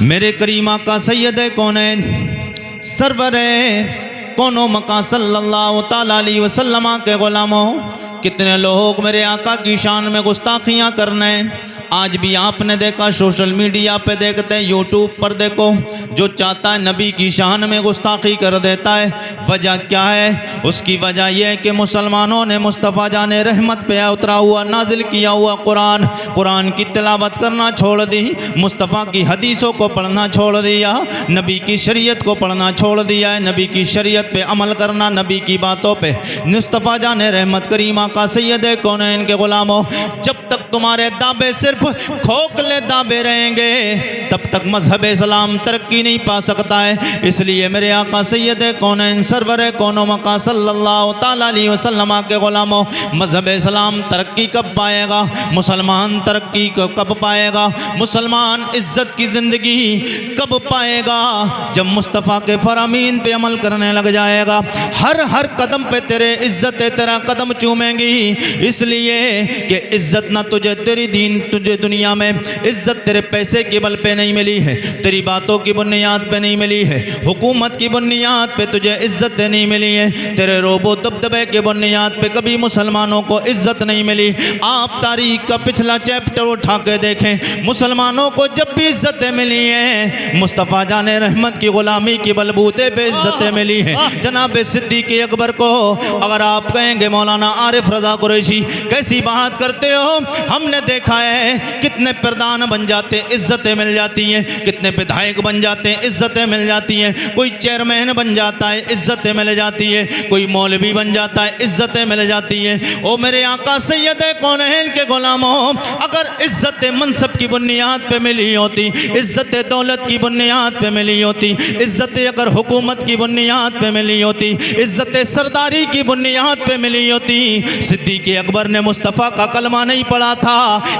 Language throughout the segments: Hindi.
मेरे करीमा का सैयद कौनैन सरवर कौनो मका सल्लल्लाहु ताला अलैहि वसल्लम के गुलामों, कितने लोग मेरे आका की शान में गुस्ताखियाँ करने। आज भी आपने देखा सोशल मीडिया पे देखते हैं, यूट्यूब पर देखो, जो चाहता है नबी की शान में गुस्ताखी कर देता है। वजह क्या है? उसकी वजह यह है कि मुसलमानों ने मुस्तफ़ा जाने रहमत पे उतरा हुआ नाजिल किया हुआ कुरान की तिलावत करना छोड़ दी, मुस्तफ़ा की हदीसों को पढ़ना छोड़ दिया, नबी की शरीयत को पढ़ना छोड़ दिया है, नबी की शरीयत पे अमल करना, नबी की बातों पे। मुस्तफ़ा जाने रहमत करीमा का सैयद कौनैन के गुलामों, जब तक तुम्हारे दावे सिर्फ खोखले दावे रहेंगे तब तक मजहब इस्लाम तरक्की नहीं पा सकता है। इसलिए मेरे आका सैयद कौनैन सरवर कौनो मका सल्लल्लाहु ताला अलैहि वसल्लम के गुलामों, मजहब इस्लाम तरक्की कब पाएगा? मुसलमान तरक्की कब पाएगा? मुसलमान इज्जत की ज़िंदगी कब पाएगा? जब मुस्तफ़ा के फरामीन पे अमल करने लग जाएगा। हर कदम पे तेरे इज्जत तेरा कदम चूमेंगी, इसलिए कि इज्जत ना तुझे तेरी दीन तुझे दुनिया में इज्जत तेरे पैसे के बल पे नहीं मिली है, तेरी बातों की बुनियाद पे नहीं मिली है, हुकूमत की बुनियाद पे तुझे इज्जत नहीं मिली है, तेरे रोबो दबदबे के बुनियाद पे कभी मुसलमानों को इज्जत नहीं मिली। आप तारीख का पिछला चैप्टर उठा के देखें, मुसलमानों को जब भी इज्जतें मिली हैं मुस्तफ़ा जाने रहमत की गुलामी की बलबूते पे इज्जतें मिली हैं। जनाब सिद्दीक़ अकबर को अगर आप कहेंगे मौलाना आरिफ रज़ा कुरैशी कैसी बात करते हो, हमने देखा है कितने प्रधान बन जाते हैं इज्जतें मिल जाती हैं, कितने विधायक बन जाते हैं इज्जतें मिल जाती हैं, कोई चेयरमैन बन जाता है इज्जतें मिल जाती है, कोई मौलवी बन जाता है इज्जतें मिल जाती हैं। ओ मेरे आका सैयद कौनैन के गुलामों, अगर इज्जत मनसब की बुनियाद पे मिली होती, इज्जत दौलत की बुनियाद पे मिली होती, इज्जत अगर हुकूमत की बुनियाद पे मिली होती, इज्जत सरदारी की बुनियाद पे मिली होती, सिद्दीक़ अकबर ने मुस्तफ़ा का कलमा नहीं पढ़ा था।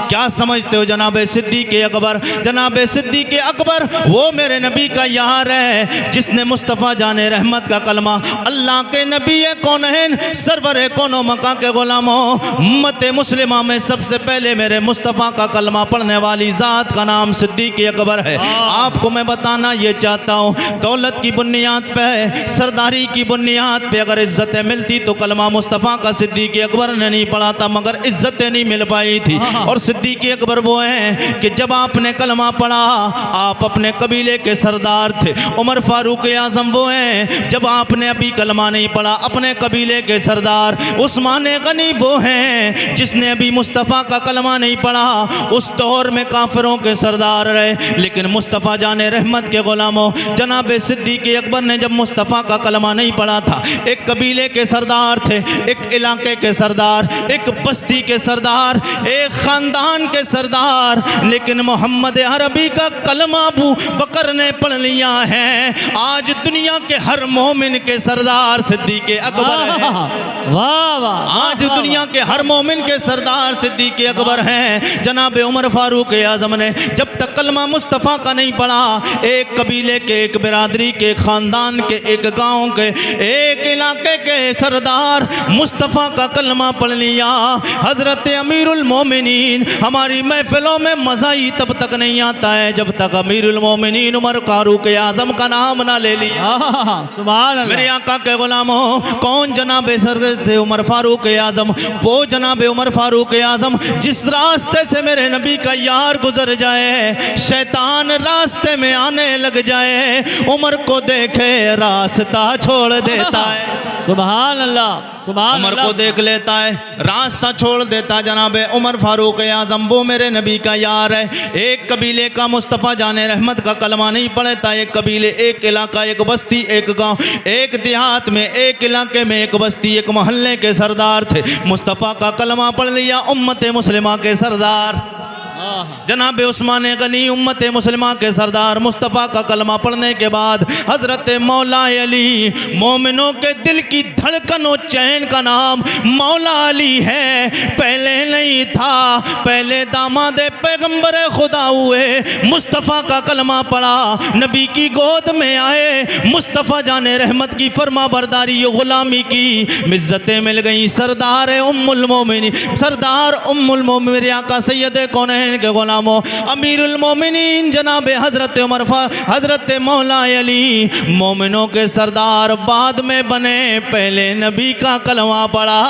क्या समझते हो जनाब सिद्दीक़ अकबर? जनाब सिद्दीक़ अकबर वो मेरे नबी का यार है जिसने मुस्तफ़ा जाने रहमत का कलमा, अल्लाह के नबी कौनैन सरवर कौनो मका के गुलामों, उम्मत मुस्लिमा में सबसे पहले मेरे मुस्तफ़ा का कलमा पढ़ने वाली ज़ात का नाम सिद्दीक़ अकबर है। आपको मैं बताना ये चाहता हूँ, दौलत की बुनियाद पे सरदारी की बुनियाद पे अगर इज्जतें मिलती तो कलमा मुस्तफ़ा का सिद्दीक़ अकबर ने नहीं पढ़ा था, मगर इज्जतें नहीं मिल पाई थी। और सिद्दीक़ अकबर वो हैं कि जब आपने कलमा पढ़ा आप अपने कबीले के सरदार थे। उमर फारूक आज़म वो हैं जब आपने अभी कलमा नहीं पढ़ा अपने कबीले के सरदार। उस्मान गनी वो हैं जिसने अभी मुस्तफ़ा का कलमा नहीं पढ़ा, उस दौर में काफिरों के सरदार रहे। लेकिन मुस्तफ़ा जाने रहमत के गुलामों, जनाब सिद्दीक़ अकबर ने जब मुस्तफ़ा का कलमा नहीं पढ़ा था, एक कबीले के सरदार थे, एक इलाके के सरदार, एक बस्ती के सरदार, एक ख़ानदान के सरदार, लेकिन मोहम्मद अरबी का कलमा अबू बकर ने पढ़ लिया है। आज दुनिया के हर मोमिन के सरदार सिद्दीक़ अकबर है। वाह वाह। आज दुनिया के हर मोमिन के सरदार सिद्दीक़ अकबर हैं। जनाब उमर फारूक आज़म ने जब तक कलमा मुस्तफ़ा का नहीं पढ़ा, एक कबीले के, एक बिरादरी के, एक ख़ानदान के, एक गाँव के, एक इलाके के सरदार मुस्तफ़ा का कलमा पढ़ लिया। हज़रत अमीरुल मोमिनीन, हमारी महफिलों में मज़ा ही तब तक नहीं आता है जब तक अमीरुल मोमिनीन उमर फारूक आज़म का नाम ना ले लिया। सुभान अल्लाह। मेरे आका के गुलामों, कौन जनाब सरवर से उमर फारूक आज़म? वो जनाब उमर फारूक आज़म जिस रास्ते से मेरे नबी का यार गुजर जाए, शैतान रास्ते में आने लग जाए, उमर को देखे रास्ता छोड़ देता है। सुभान अल्लाह, सुभान उमर अल्लाह। को देख लेता है, रास्ता छोड़ देता। जनाब उमर फारूक आज़म वो मेरे नबी का यार है। एक कबीले का मुस्तफ़ा जाने रहमत का कलमा नहीं पढ़ता, एक कबीले, एक इलाका, एक बस्ती, एक गांव, एक देहात में, एक इलाके में, एक बस्ती, एक मोहल्ले के सरदार थे। मुस्तफ़ा का कलमा पढ़ लिया उम्मत मुस्लिमा के सरदार जनाब उस्मान गनी, उम्मत मुस्लिमा के सरदार। मुस्तफ़ा का कलमा पढ़ने के बाद हज़रत मौला अली, मोमिनों के दिल की धड़कन और चैन का नाम मौला अली है। पहले नहीं था, पहले दामाद पैगंबर खुदा हुए, मुस्तफ़ा का कलमा पढ़ा, नबी की गोद में आए, मुस्तफ़ा जाने रहमत की फरमा बरदारी गुलामी की इज्जतें मिल गई। सरदार उम्मुल मोमिनीन, सरदार उम्मुल मोमिनीन, मेरे आका सैयद कौनैन कौनैन के गुलामों, अमीरुल मोमिनीन जनाब हजरत उमर हजरत मौला अली मोमिनों के सरदार बाद में बने, पहले नबी का कलमा पढ़ा,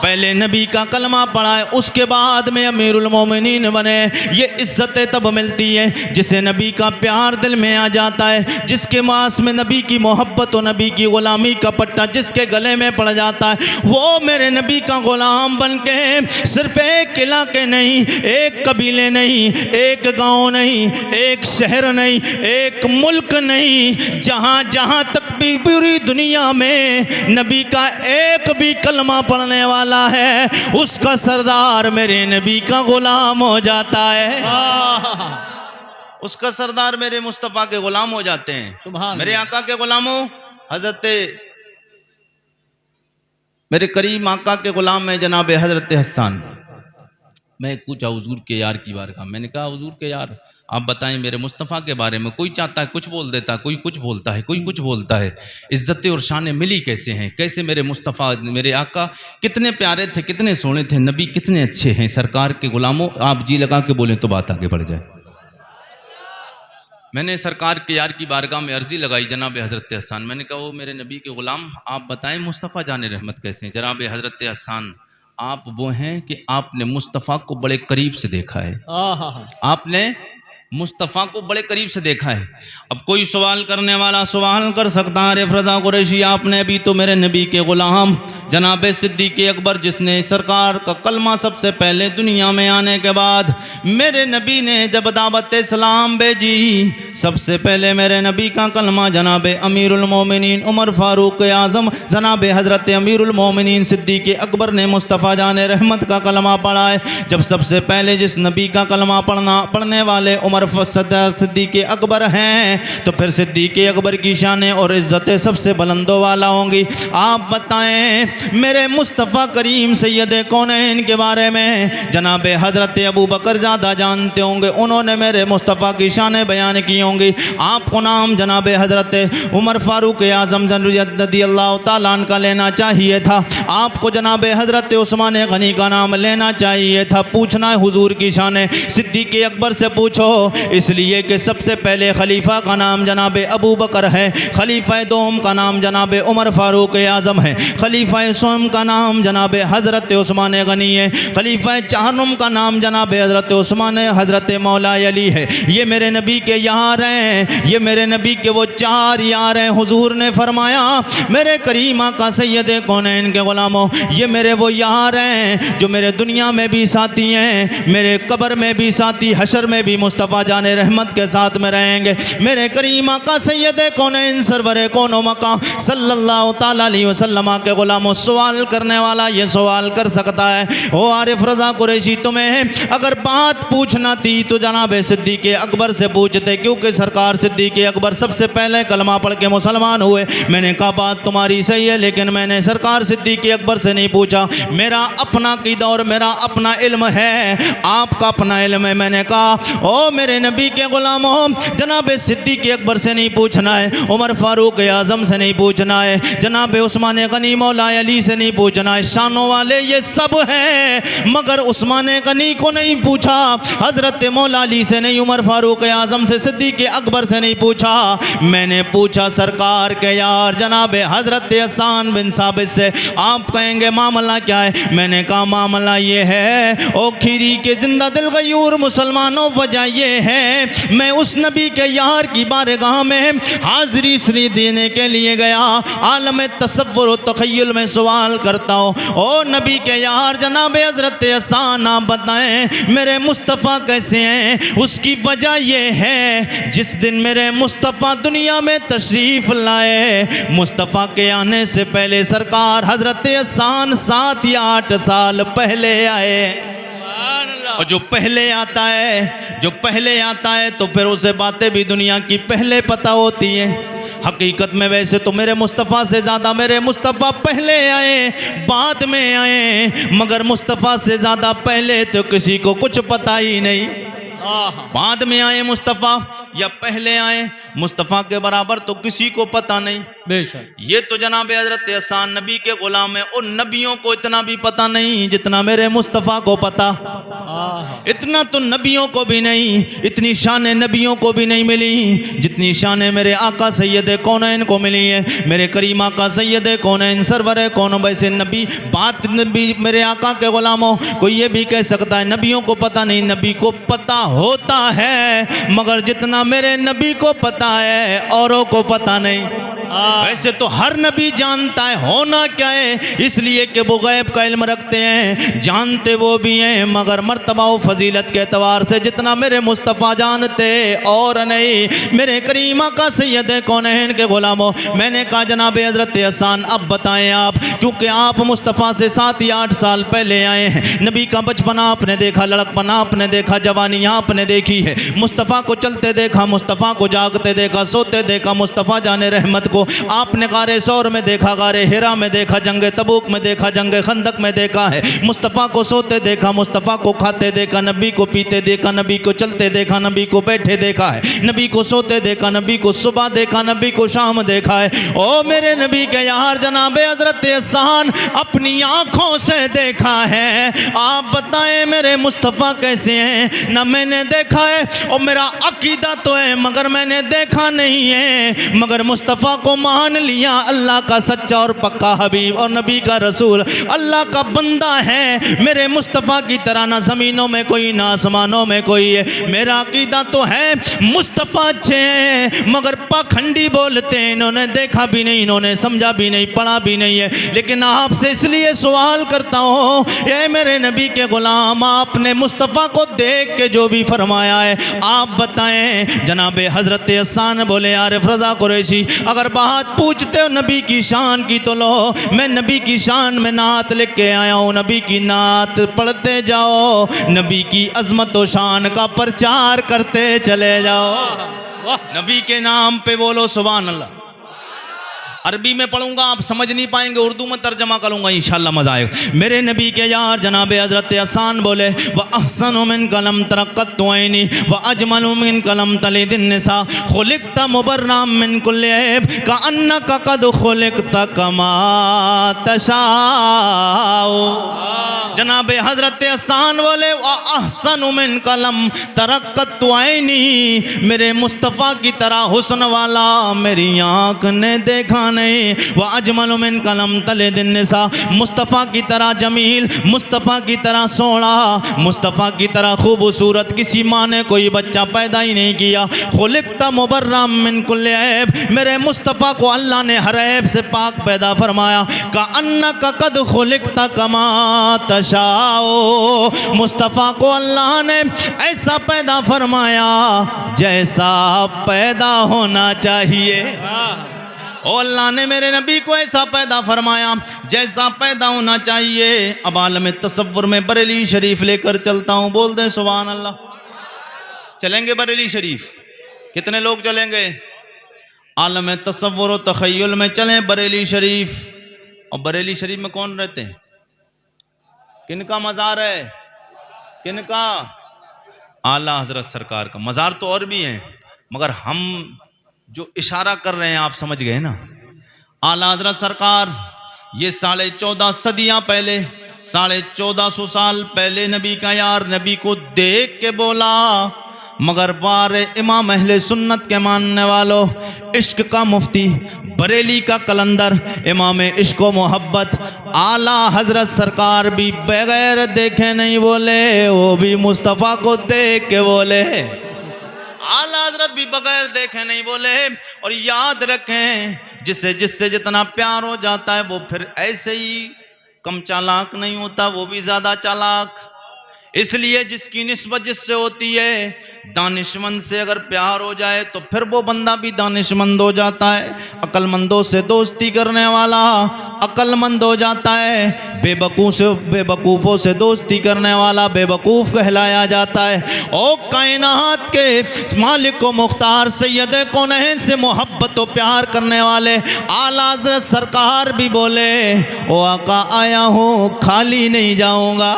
पहले नबी का कलमा पढ़ा है, उसके बाद में अमीरुल मोमिनीन बने। ये इज्जतें तब मिलती है जिसे नबी का प्यार दिल में आ जाता है, जिसके मास में नबी की मोहब्बत और नबी की गुलामी का पट्टा जिसके गले में पड़ जाता है, वो मेरे नबी का गुलाम बन के सिर्फ एक इलाके नहीं, एक कबीले नहीं, एक गांव नहीं, एक शहर नहीं, एक मुल्क नहीं, जहां जहां तक भी पूरी दुनिया में नबी का एक भी कलमा पढ़ने वाला है, उसका सरदार मेरे नबी का गुलाम हो जाता है। उसका सरदार मेरे मुस्तफ़ा के गुलाम हो जाते हैं। सुभान मेरे आका के गुलामों, हजरत मेरे करीम आका के गुलाम में जनाब हजरत हसन। मैं पूछा हुजूर के यार की बारगाह, मैंने कहा हुजूर के यार आप बताएं मेरे मुस्तफ़ा के बारे में। कोई चाहता है कुछ बोल देता, कोई कुछ बोलता है, कोई कुछ बोलता है। इज्जतें और शानें मिली कैसे हैं, कैसे मेरे मुस्तफ़ा मेरे आका कितने प्यारे थे, कितने सोने थे, नबी कितने अच्छे हैं। सरकार के गुलामों आप जी लगा के बोलें तो बात आगे बढ़ जाए। मैंने सरकार के यार की बारगाह में अर्जी लगाई जनाब हजरत हसन, मैंने कहा वो मेरे नबी के गुलाम आप बताएं मुस्तफ़ा जाने रहमत कैसे हैं। जनाब हजरत हसन आप वो हैं कि आपने मुस्तफ़ा को बड़े करीब से देखा है, आपने मुस्तफ़ा को बड़े करीब से देखा है। अब कोई सवाल करने वाला सवाल कर सकता है, अरे रज़ा कुरैशी आपने भी तो मेरे नबी के गुलाम जनाब सिद्दीक़ अकबर जिसने सरकार का कलमा सबसे पहले दुनिया में आने के बाद मेरे नबी ने जब दावत इस्लाम भेजी, सबसे पहले मेरे नबी का कलमा जनाब अमीरुल मोमिनीन उमर फ़ारूक आज़म जनाब हज़रत अमीरुल मोमिनीन सिद्दीक़ अकबर ने मुस्तफ़ा जाने रहमत का कलमा पढ़ा है। जब सबसे पहले जिस नबी का कलमा पढ़ने वाले उमर सदर सिद्दीक़ अकबर हैं, तो फिर सिद्दीक़ अकबर की शान और इज़्ज़तें सबसे बुलंदों वाला होंगी। आप बताएं मेरे मुस्तफ़ा करीम सैयद कौनैन के बारे में जनाब हज़रत अबू बकर ज़्यादा जानते होंगे, उन्होंने मेरे मुस्तफ़ा की शान बयान की होंगी। आपको नाम जनाब हज़रत उमर फ़ारूक आज़म रज़ियल्लाहु ताला अन्हु का लेना चाहिए था, आपको जनाब हज़रत उस्मान गनी का नाम लेना चाहिए था। पूछना है हुजूर की शान सिद्दीक़ अकबर से पूछो, इसलिए कि सबसे पहले खलीफा का नाम जनाब अबू बकर है, खलीफा दोम का नाम जनाब उमर फ़ारूक आज़म है, खलीफा सोम का नाम जनाब हज़रत उस्मान गनी है, खलीफा चारम का नाम जनाब हज़रत उस्मान हज़रत मौला अली है। ये मेरे नबी के यार हैं, ये मेरे नबी के वो चार यार हैं। हुजूर ने फरमाया मेरे करीम आका सैयद कौनैन के गुलामों, ये मेरे वो यार हैं जो मेरे दुनिया में भी साथी हैं, मेरे कब्र में भी साथी, हशर में भी मुस्तफ़ा जाने रहमत के साथ में रहेंगे। मेरे करीम आका सैयद कौनैन सरवरे कौनो मका सल्लल्लाहु ताला अलैहि वसल्लम के गुलामों, सवाल करने वाला ये सवाल कर सकता है, ओ आरिफ रज़ा कुरैशी तुम्हें अगर बात पूछना थी तो जनाब सिद्दीक़ अकबर से पूछते, क्योंकि सरकार सिद्दीक़ अकबर सबसे पहले कलमा पढ़ के मुसलमान हुए। मैंने कहा बात तुम्हारी सही है, लेकिन मैंने सरकार सिद्दीक़ अकबर से नहीं पूछा, मेरा अपना क़ीदा और मेरा अपना इल्म है, आपका अपना इल्म है। मैंने कहा ओ मेरे नबी के गुलामों जनाब सिद्दीक़ अकबर से नहीं पूछना है, उमर फ़ारूक आज़म से नहीं पूछना है, जनाब उस्मान गनी मौला अली से नहीं पूछना है, शानों वाले ये सब हैं, मगर उस्मान गनी को नहीं पूछा, हज़रत मौला अली से नहीं, उमर फ़ारूक आज़म से, सिद्दीक़ अकबर से नहीं पूछा। मैंने पूछा सरकार के यार जनाब हज़रत हसन बिन साबित से। आप कहेंगे मामला क्या है? मैंने कहा मामला ये है ओ खीरी के जिंदा दिल गयूर मुसलमानों, वजह ये है मैं उस नबी के यार की बारगाह में हाज़िरी इसलिए देने के लिए गया, आलम तसव्वुर व तख़य्युल में सवाल करता हूँ, ओ नबी के यार जनाब हज़रत हसन आप बताएं मेरे मुस्तफ़ा कैसे हैं? उसकी वजह ये है जिस दिन मेरे मुस्तफ़ा दुनिया में तशरीफ़ लाए, मुस्तफ़ा के आने से पहले सरकार हज़रत हसन 7 या 8 साल पहले आए। और जो पहले आता है तो फिर उसे बातें भी दुनिया की पहले पता होती हैं। हकीकत में वैसे तो मेरे मुस्तफ़ा से ज़्यादा मेरे मुस्तफ़ा पहले आए, बाद में आए, मगर मुस्तफ़ा से ज़्यादा पहले तो किसी को कुछ पता ही नहीं। बाद में आए मुस्तफ़ा, या पहले आए, मुस्तफ़ा के बराबर तो किसी को पता नहीं। बेशक। ये तो जनाब हजरत हसन नबी के गुलाम है, और नबियों को इतना भी पता नहीं जितना मेरे मुस्तफ़ा को पता। आहा। इतना तो नबियों को भी नहीं, इतनी शान नबियों को भी नहीं मिली जितनी शान मेरे आका सैयद कौनैन को मिली है। मेरे करीम आका सैयद कौनैन सरवर कौन। वैसे नबी बात नबी मेरे आका के गुलामों, कोई ये भी कह सकता है नबियों को पता नहीं, नबी को पता होता है, मगर जितना मेरे नबी को पता है औरों को पता नहीं। वैसे तो हर नबी जानता है होना क्या है, इसलिए कि वो गैब का इल्म रखते हैं, जानते वो भी हैं, मगर मर्तबा व फजीलत के एतबार से जितना मेरे मुस्तफ़ा जानते और नहीं। मेरे करीमा का सैयद कौनैन के गुलामों, मैंने कहा जनाब हजरत हसन अब बताएं आप, क्योंकि आप मुस्तफ़ा से 7 या 8 साल पहले आए हैं। नबी का बचपना आपने देखा, लड़कपना आपने देखा, जवानी आपने देखी है। मुस्तफ़ा को चलते देखा, मुस्तफ़ा को जागते देखा, सोते देखा। मुस्तफ़ा जाने रहमत को आपने गारे सौर में देखा, गारे हिरा में देखा, जंगे तबूक में देखा, जंगे खंदक में देखा है। मुस्तफ़ा को सोते देखा, मुस्तफ़ा को खाते देखा, नबी को पीते देखा, नबी को चलते देखा, नबी को बैठे देखा है, नबी को सोते देखा, नबी को सुबह देखा, नबी को शाम देखा है। ओ मेरे नबी के यार जनाब हजरत हसन अपनी आँखों से देखा है। आप बताएं मेरे मुस्तफ़ा कैसे हैं? न मैंने देखा है और मेरा अकीदा तो है, मगर मैंने देखा नहीं है, मगर मुस्तफ़ा को मान लिया अल्लाह का सच्चा और पक्का हबीब और नबी का रसूल, अल्लाह का बंदा है। मेरे मुस्तफ़ा की तरह ना ज़मीनों में कोई ना आसमानों में कोई है। मेरा अकीदा तो है मुस्तफ़ा अच्छे हैं, मगर पाखंडी बोलते हैं, इन्होंने देखा भी नहीं, इन्होंने समझा भी नहीं, पढ़ा भी नहीं है। लेकिन आपसे इसलिए सवाल करता हूँ, ये मेरे नबी के गुलाम, आपने मुस्तफ़ा को देख के जो भी फरमाया है आप बताएं। जनाब हज़रत हसन बोले यार रज़ा कुरैशी, अगर बात पूछते हो नबी की शान की तो लो, मैं नबी की शान में नात लिख के आया हूँ। नबी की नात पढ़ते जाओ, नबी की अज़मत व शान का प्रचार करते चले जाओ। नबी के नाम पे बोलो सुभान अल्लाह। अरबी में पढ़ूंगा आप समझ नहीं पाएंगे, उर्दू में तर्जमा करूंगा इंशाल्लाह मजा आएगा। मेरे नबी के यार जनाब हजरत हसन बोले व अहसनु मिन कलम तरक्कत ऐनी व अजमलु मिन कलम तलिदिन निसा खुलिक़त मुबर्रम मिन कुल्लि ऐब कअन्नका कद खुलिक़त कमा तशाउ। जनाब हजरत हसन बोले व अहसनु मिन कलम तरक्कत ऐनी, मेरे मुस्तफ़ा की तरह हुस्न वाला मेरी आँख ने देखा नहीं। वह अजमल मिन कलम तले दिन निसा, मुस्तफ़ा की तरह जमील, मुस्तफ़ा की तरह सोना, मुस्तफ़ा की तरह खूबसूरत किसी माँ ने कोई बच्चा पैदा ही नहीं किया। खुलिक़त मुबर्रम मिन कुल्लि ऐब, मेरे मुस्तफ़ा को अल्लाह ने हर ऐब से पाक पैदा फरमाया। कअन्नका कद खुलिक़त कमा तशाओ, मुस्तफ़ा को अल्लाह ने ऐसा पैदा फरमाया जैसा पैदा होना चाहिए। ओ अल्लाह ने मेरे नबी को ऐसा पैदा फरमाया जैसा पैदा होना चाहिए। अब आलम तसव्वुर में बरेली शरीफ लेकर चलता हूँ, बोल दें सुभान अल्लाह। चलेंगे बरेली शरीफ? कितने लोग चलेंगे? आलम तसव्वुर व तख़य्युल में चलें बरेली शरीफ। और बरेली शरीफ में कौन रहते हैं? किनका मज़ार है? किनका? आला हज़रत सरकार का मज़ार तो और भी हैं, मगर हम जो इशारा कर रहे हैं आप समझ गए ना। आला हज़रत सरकार ये 14.5 सदियाँ पहले, 1450 साल पहले नबी का यार नबी को देख के बोला, मगर बार इमाम अहले सुन्नत के मानने वालों, इश्क का मुफ्ती, बरेली का कलंदर, इमाम इश्क व मोहब्बत आला हज़रत सरकार भी बगैर देखे नहीं बोले, वो भी मुस्तफ़ा को देख के बोले। आला हज़रत भी बगैर देखे नहीं बोले। और याद रखें, जिससे जितना प्यार हो जाता है वो फिर ऐसे ही कम चालाक नहीं होता, वो भी ज़्यादा चालाक। इसलिए जिसकी निस्बत जिससे होती है, दानिशमंद से अगर प्यार हो जाए तो फिर वो बंदा भी दानिशमंद हो जाता है। अक्लमंदों से दोस्ती करने वाला अक्लमंद हो जाता है, बेवकूफ़ों से दोस्ती करने वाला बेवकूफ़ कहलाया जाता है। ओ कायनात के मालिक को मुख्तार सैयद कौनैन से मोहब्बत और प्यार करने वाले आला हज़रत सरकार भी बोले, ओ आका आया हूँ खाली नहीं जाऊँगा,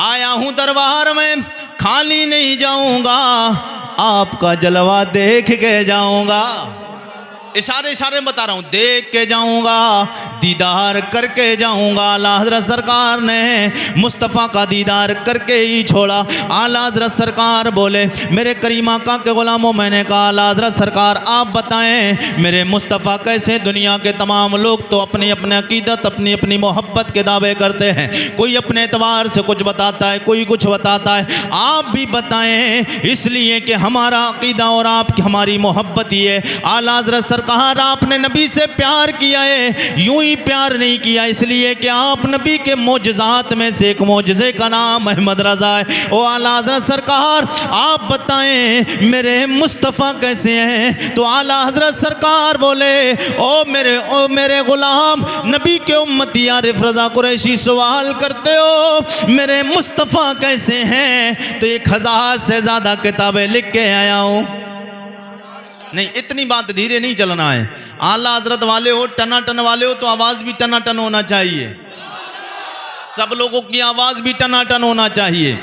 आया हूँ दरबार में खाली नहीं जाऊंगा, आपका जलवा देख के जाऊंगा। इशारे इशारे में बता रहा हूँ, देख के जाऊंगा, दीदार करके जाऊंगा। आला हज़रत सरकार ने मुस्तफ़ा का दीदार करके ही छोड़ा। आला हज़रत सरकार बोले, मेरे करीम आका के गुलामों, मैंने कहा आला हज़रत सरकार आप बताएं मेरे मुस्तफ़ा कैसे? दुनिया के तमाम लोग तो अपनी अपनी अकीदत, अपनी अपनी मोहब्बत के दावे करते हैं। कोई अपने एतबार से कुछ बताता है, कोई कुछ बताता है। आप भी बताएं, इसलिए कि हमारा अकीदा और आपकी हमारी मोहब्बत ही है। आला हज़रत सरकार आपने नबी से प्यार किया है, यूं ही प्यार नहीं किया, इसलिए कि आप नबी के मोजज़ात में से एक मोजज़े का नाम अहमद रज़ा है। ओ आला हज़रत सरकार आप बताएं मेरे मुस्तफ़ा कैसे हैं? तो आला हज़रत सरकार बोले, ओ मेरे गुलाम नबी के उम्मती आरिफ रज़ा कुरैशी सवाल करते हो मेरे मुस्तफ़ा कैसे हैं? तो 1000 से ज़्यादा किताबें लिख के आया हूँ। नहीं, इतनी बात धीरे नहीं चलना है। आला हजरत वाले हो, टनाटन वाले हो, तो आवाज़ भी टनाटन होना चाहिए। सब लोगों की आवाज़ भी टनाटन होना चाहिए।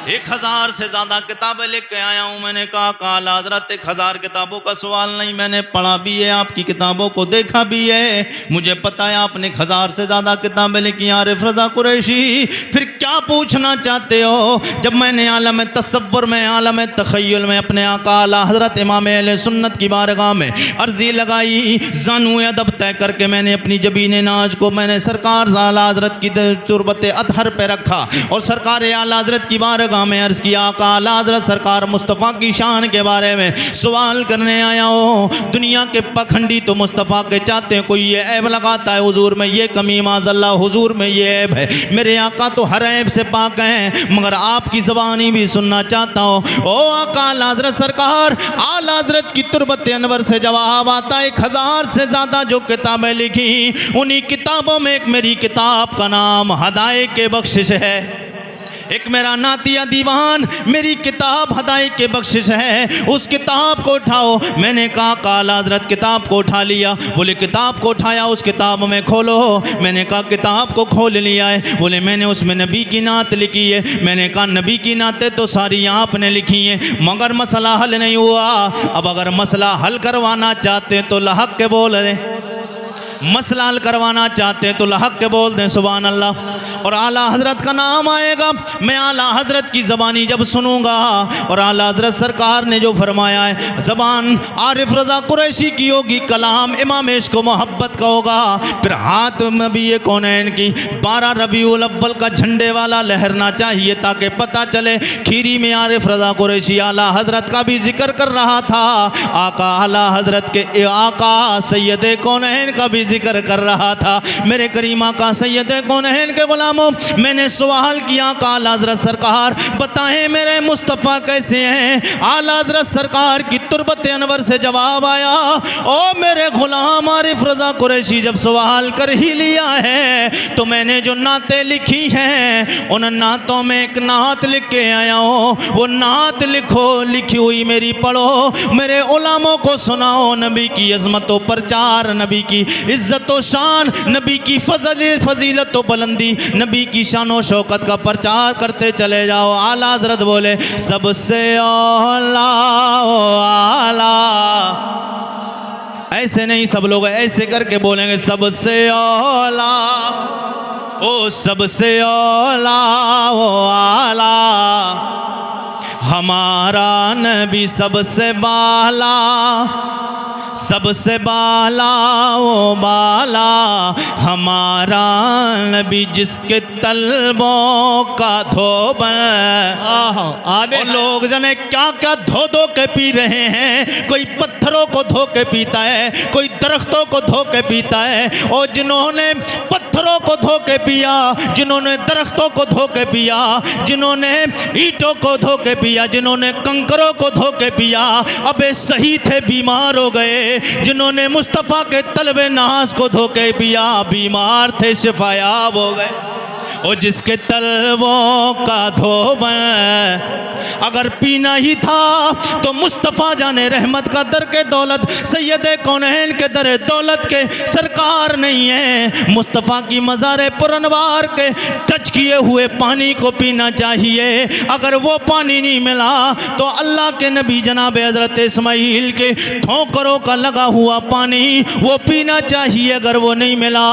1000 से ज़्यादा किताबें लेके के आया हूँ। मैंने कहा आला हज़रत 1000 किताबों का सवाल नहीं, मैंने पढ़ा भी है, आपकी किताबों को देखा भी है, मुझे पता है आपने 1000 से ज़्यादा किताबें लिखी। आरिफ रज़ा कुरैशी फिर क्या पूछना चाहते हो? जब मैंने आलम तसव्वुर में, आलम तख़य्युल में अपने आका आला हज़रत इमाम अहले सुन्नत की बारगाह में अर्ज़ी लगाई, ज़ानू अदब तय करके मैंने अपनी जबीन नाज को मैंने सरकार आला हज़रत की तुरबत अतहर पे रखा और सरकार आला हज़रत की बारगाह में अर्ज़ किया, आका आला हज़रत सरकार मुस्तफ़ा की शान के बारे में सवाल करने आया हो। दुनिया के पखंडी तो मुस्तफ़ा के चाहते हैं, कोई ये ऐब लगाता है हुजूर में ये कमी, माज़अल्लाह हुजूर में ये ऐब है। मेरे आका तो हर ऐब से पाक हैं, मगर आपकी ज़बानी भी सुनना चाहता हूँ। ओ आका आला हज़रत सरकार, आला हज़रत की तुरबत अनवर से जवाब आता है 1000 से ज़्यादा जो किताबें लिखी, उन्हीं किताबों में एक मेरी किताब का नाम हदाए के बख्शिश है। एक मेरा नातिया दीवान मेरी किताब हदाई के बख्शिश है, उस किताब को उठाओ। मैंने कहा आला हज़रत किताब को उठा लिया। बोले किताब को उठाया, उस किताब में खोलो। मैंने कहा किताब को खोल लिया है। बोले मैंने उसमें नबी की नात लिखी है। मैंने कहा नबी की नातें तो सारी आपने लिखी हैं, मगर मसला हल नहीं हुआ। अब अगर मसला हल करवाना चाहते हैं तो लहक के बोल दें, मसला हल करवाना चाहते हैं तो लहक के बोल दें, सुभान अल्लाह। और आला हज़रत का नाम आएगा, मैं आला हज़रत की ज़बानी जब सुनूंगा और आला हज़रत सरकार ने जो फरमाया है, ज़बान आरिफ रज़ा कुरैशी की होगी, कलाम इमाम इश्क़ व मोहब्बत का होगा। फिर हाथ नबी कौनैन की 12 रबीउल अव्वल का झंडे वाला लहरना चाहिए, ताकि पता चले खीरी में आरिफ रज़ा कुरैशी आला हज़रत का भी जिक्र कर रहा था, आका आला हज़रत के आका सैयद कौनैन का भी जिक्र कर रहा था। मेरे करीमा का सैयद कौनैन के गुलामों, मैंने सवाल किया का आला हज़रत सरकार बताएं मेरे मुस्तफ़ा कैसे हैं? आला हज़रत सरकार की तुरबत अनवर से जवाब आया, ओ मेरे गुलाम आरिफ रज़ा कुरैशी, जब सवाल कर ही लिया है तो मैंने जो नातें लिखी हैं उन नातों में एक नात लिख के आया हूँ। वो नात लिखो, लिखी हुई मेरी पढ़ो, मेरे उलामों को सुनाओ। नबी की अज़मतों पर चार, नबी की इज़्ज़त व शान, नबी की फजीलत व बुलंदी, नबी की शान व शौकत का प्रचार करते चले जाओ। आला हज़रत बोले सबसे औला आला, ऐसे नहीं, सब लोग ऐसे करके बोलेंगे सबसे औला, ओ सबसे औला ओ आला, हमारा नबी सबसे बाला, सबसे बाला ओ बाला, हमारा नबी जिसके तलबों का धोबन। और लोग जाने क्या क्या धो धो के पी रहे हैं, कोई पत्थरों को धो के पीता है, कोई दरख्तों को धो के पीता है। और जिन्होंने पत्थरों को धो के पिया, जिन्होंने दरख्तों को धो के पिया, जिन्होंने ईंटों को धो के पिया, जिन्होंने कंकरों को धो के पिया, अबे सही थे बीमार हो गए। जिन्होंने मुस्तफ़ा के तलबे नाज को धो के पिया, बीमार थे शिफायाब हो गए। ओ जिसके तलवों का धोबन अगर पीना ही था तो मुस्तफ़ा जाने रहमत का दर के दौलत सैयदे कौनैन के दर दौलत के सरकार नहीं है। मुस्तफ़ा की मज़ार पुरनवार के टच किए हुए पानी को पीना चाहिए। अगर वो पानी नहीं मिला तो अल्लाह के नबी जनाब हज़रत इस्माइल के ठोकरों का लगा हुआ पानी वो पीना चाहिए। अगर वो नहीं मिला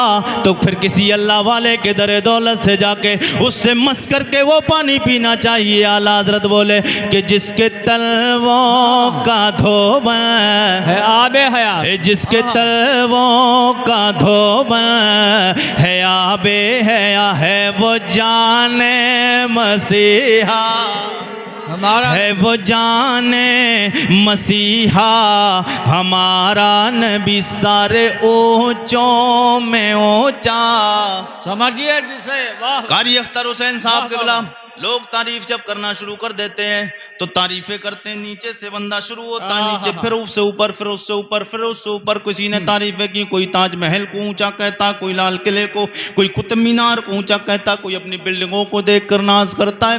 तो फिर किसी अल्लाह वाले के दर दौलत से जाके उससे मस करके वो पानी पीना चाहिए। आला हज़रत बोले कि जिसके तलवों का धोबन है आबे हयात, जिसके तलवों का धोबन है आबे हया है वो जाने मसीहा हमारा है वो जाने मसीहा हमारा नबी सारे ऊंचों में ऊंचा। समझिए जिसे वाह कारी अख्तर हुसैन साहब के वाह, बिला वाह। लोग तारीफ जब करना शुरू कर देते हैं तो तारीफें करते हैं, नीचे से बंदा शुरू होता है, नीचे फिर उससे ऊपर, फिर उससे ऊपर, फिर उससे ऊपर। किसी ने तारीफें की, कोई ताजमहल को ऊंचा कहता, कोई लाल किले को, कोई कुतुब मीनार को ऊंचा कहता, कोई अपनी बिल्डिंगों को देख कर नाज करता है,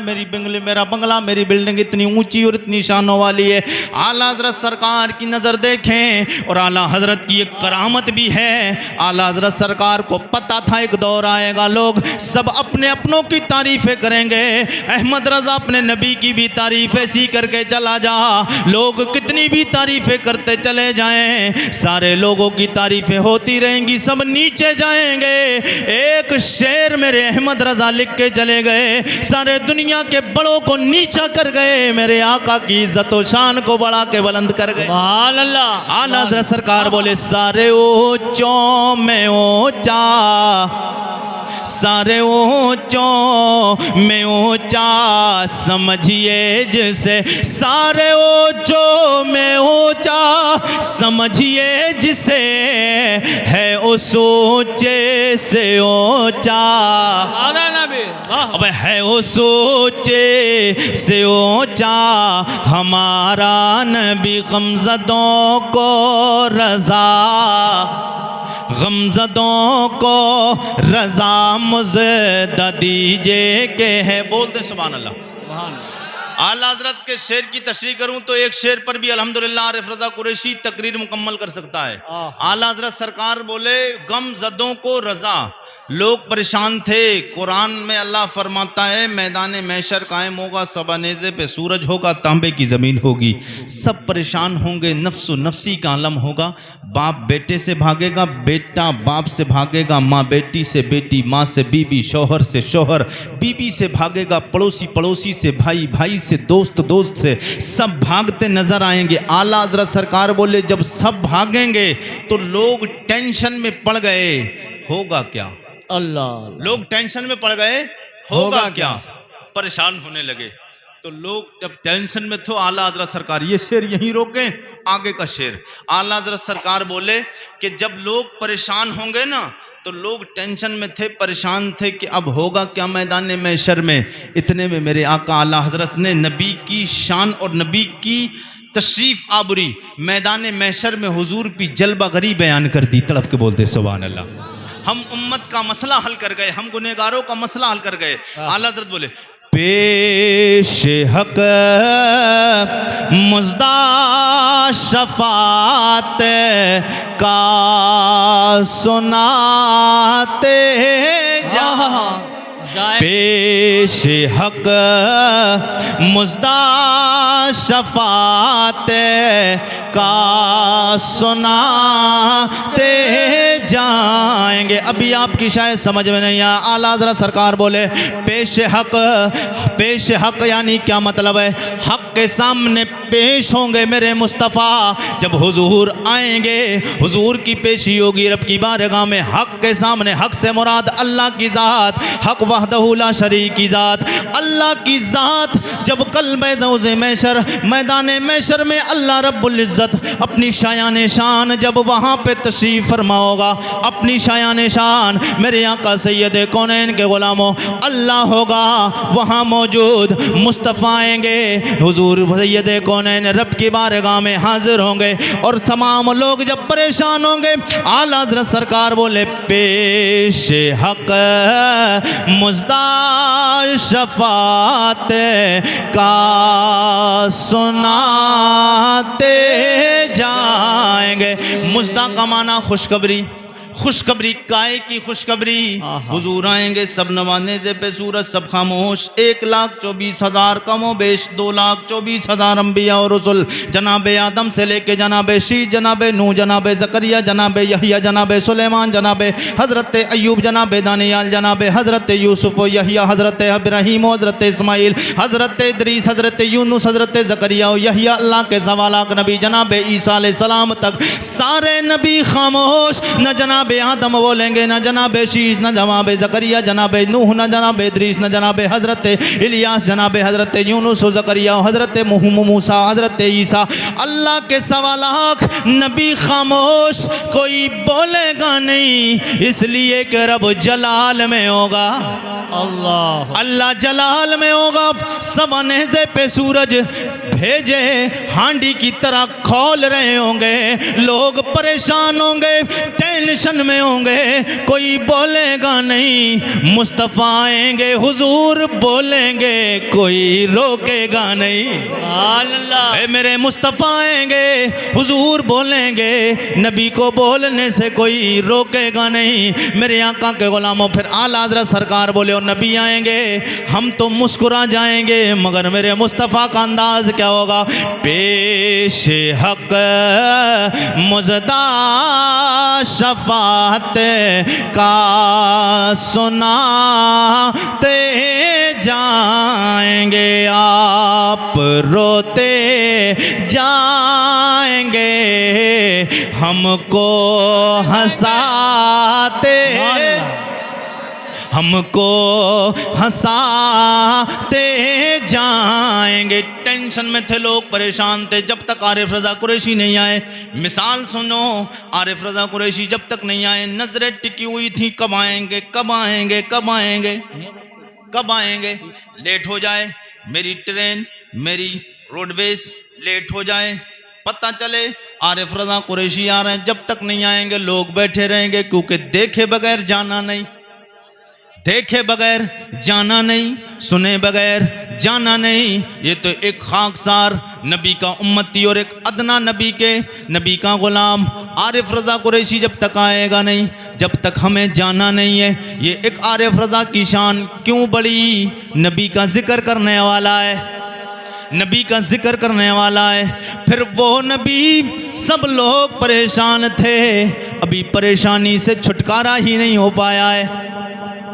मेरा बंगला, मेरी बिल्डिंग इतनी ऊंची और इतनी शानों वाली है। आला हजरत सरकार की नज़र देखें और आला हजरत की एक करामत भी है। आला हजरत सरकार को पता था एक दौर आएगा लोग सब अपने अपनों की तारीफें करेंगे। अहमद रजा अपने नबी की भी तारीफ ऐसी करके चला जा, लोग कितनी भी तारीफें करते चले जाएं, सारे लोगों की तारीफें होती रहेंगी, सब नीचे जाएंगे। एक शेर मेरे अहमद रजा लिख के चले गए, सारे दुनिया के बड़ों को नीचा कर गए, मेरे आका की इज्जत और शान को बढ़ा के बुलंद कर गए। सुभान अल्लाह। आला हज़रत सरकार बोले सारे ऊंचों में ऊंचा, सारे ऊंचों में ऊंचा समझिए जिसे, सारे ऊंचों में ऊंचा समझिए जिसे, है उस ऊंचे से ऊंचा। आला नबी वाह, अब है उस ऊंचे से ऊंचा हमारा नबी गमज़दों को रज़ा, गमज़दों को रज़ा मुझे दीजिए के है। बोलते सुभान अल्लाह। सुभान आला हज़रत के शेर की तशरीह करूं तो एक शेर पर भी अल्हम्दुलिल्लाह आरिफ रज़ा कुरैशी तकरीर मुकम्मल कर सकता है। आला हज़रत सरकार बोले गमज़दों को रज़ा, लोग परेशान थे। कुरान में अल्लाह फरमाता है मैदान मैशर कायम होगा, सबनेज़े पे सूरज होगा, तांबे की ज़मीन होगी, सब परेशान होंगे, नफ्सो नफ्सी का आलम होगा। बाप बेटे से भागेगा, बेटा बाप से भागेगा, माँ बेटी से, बेटी माँ से, बीबी शौहर से, शौहर बीबी से भागेगा, पड़ोसी पड़ोसी से, भाई भाई से, दोस्त दोस्त से, सब भागते नजर आएंगे। आला हज़रत सरकार बोले जब सब भागेंगे तो लोग टेंशन में पड़ गए, होगा क्या? अल्लाह। लोग टेंशन में पड़ गए, होगा क्या? परेशान होने लगे। तो लोग जब टेंशन में थे, आला हज़रत सरकार, ये शेर यहीं रोके, आगे का शेर आला हज़रत सरकार बोले कि जब लोग परेशान होंगे ना तो लोग टेंशन में थे, परेशान थे कि अब होगा क्या मैदान मैशर में। इतने में मेरे आका आला हज़रत ने नबी की शान और नबी की तशरीफ़ आबरी मैदान मैशर में हुजूर की जलवा गरी बयान कर दी। तड़प के बोलते सुभान अल्लाह। हम उम्मत का मसला हल कर गए, हम गुनहगारों का मसला हल कर गए। आला हज़रत बोले पेश हक मुज़दा शफ़ात का सुनाते जा, पेश हक मुज़दा शफ़ात का सुनाते जाएंगे। अभी आपकी शायद समझ में नहीं आया। आला हज़रत सरकार बोले पेश हक यानी क्या मतलब है? हक के सामने पेश होंगे मेरे मुस्तफ़ा। जब हुजूर आएंगे, हुजूर की पेशी होगी रब की बारगाह में। हक के सामने, हक से मुराद अल्लाह की ज़ात, हक वहदहू ला शरीक की ज़ात, अल्लाह की ज़ात। जब कल मैदान मैशर में अल्लाह रब्बुल इज़्ज़त अपनी शायान शान जब वहाँ पे तशरीफ़ फरमा होगा, अपनी शायान शान मेरे आका सैयद कौनैन के ग़ुलामों, अल्लाह होगा वहाँ मौजूद। मुस्तफ़ा आएंगे, हुजूर हुजूर सैयद कौनैन रब की बारगाह में हाजिर होंगे और तमाम लोग जब परेशान होंगे, आला हज़रत सरकार बोले पेश हक मुज़्दा शफ़ात का सुनाते जाएंगे। मुज़्दा का माना खुशखबरी, खुशखबरी काय की खुशखबरी। हुजूर आएंगे सब नवाने से पे सूरज सब खामोश, 1,24,000 कमो बेश 2,24,000 अम्बिया और रसूल, जनाबे आदम से लेके जनाबे शीश, जनाबे नूह, जनाबे ज़करिया, जनाबे यहिया, जनाबे सुलेमान, जनाबे हज़रत अय्यूब, जनाबे दानियाल, जनाबे हज़रत यूसुफ व यहिया, हज़रत इब्राहीम, हज़रत इस्माइल, हज़रत इदरीस, हज़रत यूनुस, हज़रत ज़करिया व यहिया, अल्लाह के सवालाक नबी जनाबे ईसा अलैहिस्सलाम तक सारे नबी खामोश। न जनाबे आदम बोलेंगे, न जनाबे शीश, न जनाबे ज़करिया, जनाबे नूह, न जनाबे इदरीस, न जनाबे हज़रत इलियास, जनाबे हज़रत यूनुस ज़करिया, हज़रत मूसा, हज़रत ईसा, अल्लाह के सवालाक नबी खामोश, कोई बोलेगा नहीं, इसलिए कि रब जलाल में होगा, अल्लाह अल्लाह जलाल में होगा। सब नेज़े पे सूरज भेजे हांडी की तरह खोल रहे होंगे, लोग परेशान होंगे, टेंशन में होंगे, कोई बोलेगा नहीं। मुस्तफ़ा आएंगे, हुजूर बोलेंगे, कोई रोकेगा नहीं। अल्लाह ए मेरे मुस्तफ़ा आएंगे, हुजूर बोलेंगे, नबी को बोलने से कोई रोकेगा नहीं। मेरे आका के गुलामों, फिर आला हज़रत सरकार बोले और नबी आएंगे, हम तो मुस्कुरा जाएंगे, मगर मेरे मुस्तफ़ा का अंदाज क्या होगा? पेश हक मुज़दा शफ़ात का सुनाते जाएंगे, आप रोते जाएंगे, हमको हंसाते, हमको हंसाते जाएंगे। टेंशन में थे लोग, परेशान थे, जब तक आरिफ रज़ा कुरैशी नहीं आए। मिसाल सुनो, आरिफ रज़ा कुरैशी जब तक नहीं आए, नजरें टिकी हुई थी, कब आएंगे, कब आएंगे, कब आएंगे, कब आएंगे। लेट हो जाए मेरी ट्रेन, मेरी रोडवेज लेट हो जाए, पता चले आरिफ रज़ा कुरैशी आ रहे हैं, जब तक नहीं आएंगे लोग बैठे रहेंगे, क्योंकि देखे बगैर जाना नहीं, देखे बगैर जाना नहीं, सुने बगैर जाना नहीं। ये तो एक खाकसार नबी का उम्मती और एक अदना नबी का गुलाम आरिफ रज़ा कुरैशी जब तक आएगा नहीं, जब तक हमें जाना नहीं है। ये एक आरिफ रज़ा की शान क्यों बड़ी? नबी का जिक्र करने वाला है, नबी का जिक्र करने वाला है। फिर वो नबी, सब लोग परेशान थे, अभी परेशानी से छुटकारा ही नहीं हो पाया है।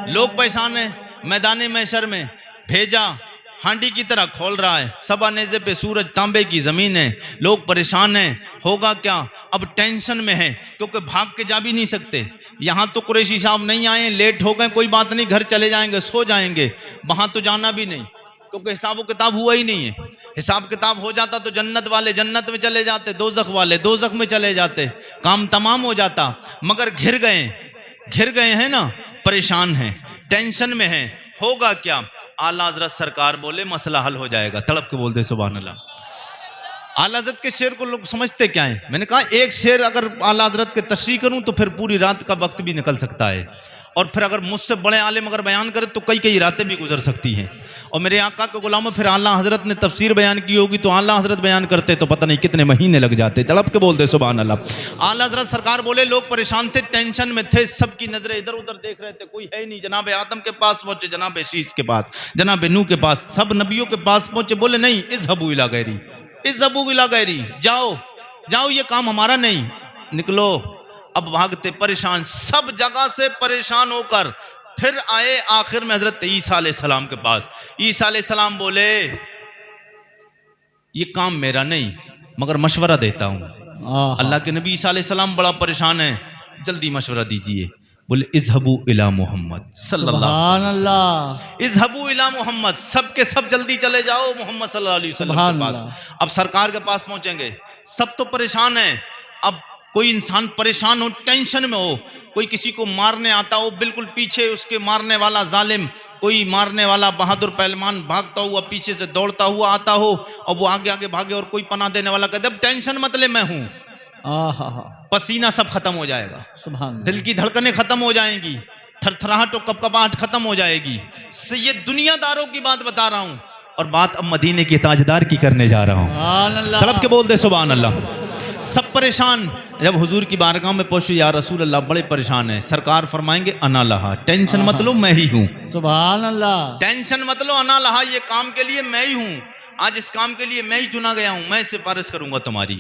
लोग परेशान हैं, मैदान महशर में भेजा हांडी की तरह खोल रहा है, सबा नेज़े पे सूरज, तांबे की ज़मीन है, लोग परेशान हैं, होगा क्या? अब टेंशन में है, क्योंकि भाग के जा भी नहीं सकते। यहाँ तो कुरैशी साहब नहीं आए, लेट हो गए, कोई बात नहीं, घर चले जाएंगे, सो जाएंगे, वहाँ तो जाना भी नहीं, क्योंकि हिसाब किताब हुआ ही नहीं है। हिसाब किताब हो जाता तो जन्नत वाले जन्नत में चले जाते, दोज़ख वाले दोज़ख में चले जाते, काम तमाम हो जाता। मगर घिर गए हैं ना, परेशान हैं, टेंशन में हैं, होगा क्या? आला हज़रत सरकार बोले मसला हल हो जाएगा। तड़प के बोलते सुभान अल्लाह। आला हज़रत के शेर को लोग समझते क्या है? मैंने कहा एक शेर अगर आला हज़रत के तशरीह करूं तो फिर पूरी रात का वक्त भी निकल सकता है, और फिर अगर मुझसे बड़े आलिम अगर बयान करें तो कई रातें भी गुजर सकती हैं। और मेरे आका के गुलामों, फिर आला हज़रत ने तफसीर बयान की होगी तो आला हज़रत बयान करते तो पता नहीं कितने महीने लग जाते। तड़प के बोलते सुभान अल्लाह। आला हज़रत सरकार बोले लोग परेशान थे, टेंशन में थे, सबकी नज़रें इधर उधर देख रहे थे, कोई है नहीं। जनाब आदम के पास पहुँचे, जनाब शीश के पास, जनाब नूह के पास, सब नबियों के पास पहुँचे। बोले नहीं, इज़हबू इला गैरी, इज़हबू इला गैरी, जाओ, ये काम हमारा नहीं, निकलो। अब भागते परेशान, सब जगह से परेशान होकर फिर आए आखिर में हजरत ईसा अलैहिस्सलाम के पास। ईसा अलैहिस्सलाम बोले ये काम मेरा नहीं, मगर मशवरा देता हूँ। अल्लाह के नबी ईसा अलैहिस्सलाम बड़ा परेशान है, जल्दी मशवरा दीजिए। बोले इज़हबू इला मोहम्मद सल्लल्लाहु अलैहि वसल्लम, इज़हबू इला मोहम्मद, सब के सब जल्दी चले जाओ मोहम्मद सल्लल्लाहु अलैहि वसल्लम के पास। अब सरकार के पास पहुंचेंगे, सब तो परेशान हैं। अब कोई इंसान परेशान हो, टेंशन में हो, कोई किसी को मारने आता हो, बिल्कुल पीछे उसके मारने वाला जालिम, कोई मारने वाला बहादुर पहलवान भागता हुआ पीछे से दौड़ता हुआ आता हो और वो आगे आगे भागे और कोई पनाह देने वाला कहते अब टेंशन मत ले, मैं हूं। पसीना सब खत्म हो जाएगा, सुभान दिल की धड़कनें खत्म हो जाएंगी, थरथराहट और कपकपाहट खत्म हो जाएगी। से ये दुनियादारों की बात बता रहा हूं और बात अब मदीने के ताजदार की करने जा रहा हूं। तलब के बोल दे सुभान अल्लाह। सब परेशान, जब हुजूर की बारगाह में पहुंचे, या रसूल अल्लाह बड़े परेशान है। सरकार फरमाएंगे अना लहा, टेंशन मत लो मैं ही हूं। सुभान अल्लाह। टेंशन मत लो, अना लहा, ये काम के लिए मैं ही हूं, आज इस काम के लिए मैं ही चुना गया हूं, मैं सिफारिश करूंगा तुम्हारी।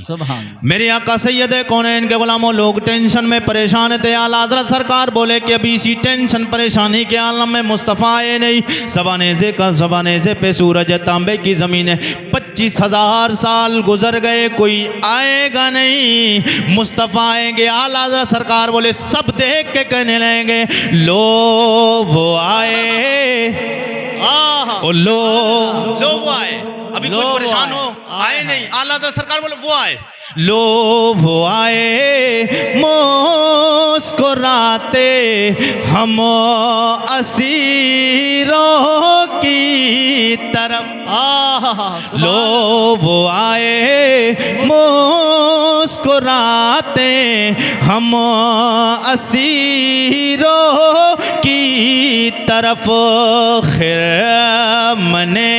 मेरे आका सैयद कौनैन के गुलामों, लोग टेंशन में परेशान थे। आला हज़रत सरकार बोले कि अभी इसी टेंशन परेशानी के आलम में मुस्तफ़ा आए नहीं। सबानेज़े का सबानेज़े पे सूरज तांबे की ज़मीन है, 25,000 साल गुजर गए, कोई आएगा नहीं, मुस्तफ़ा आएंगे। आला हज़रत सरकार बोले, सब देख के कहने लगेंगे लो वो आए, ओ लो वो आए। अभी कोई परेशान हो, आए नहीं, आला हज़रत सरकार बोले वो आए, लो वो आए, मुस्कुराते हम असीरों की तरफ। लो वो आए, मुस्कुराते हम असीरों की तरफ। खिरमने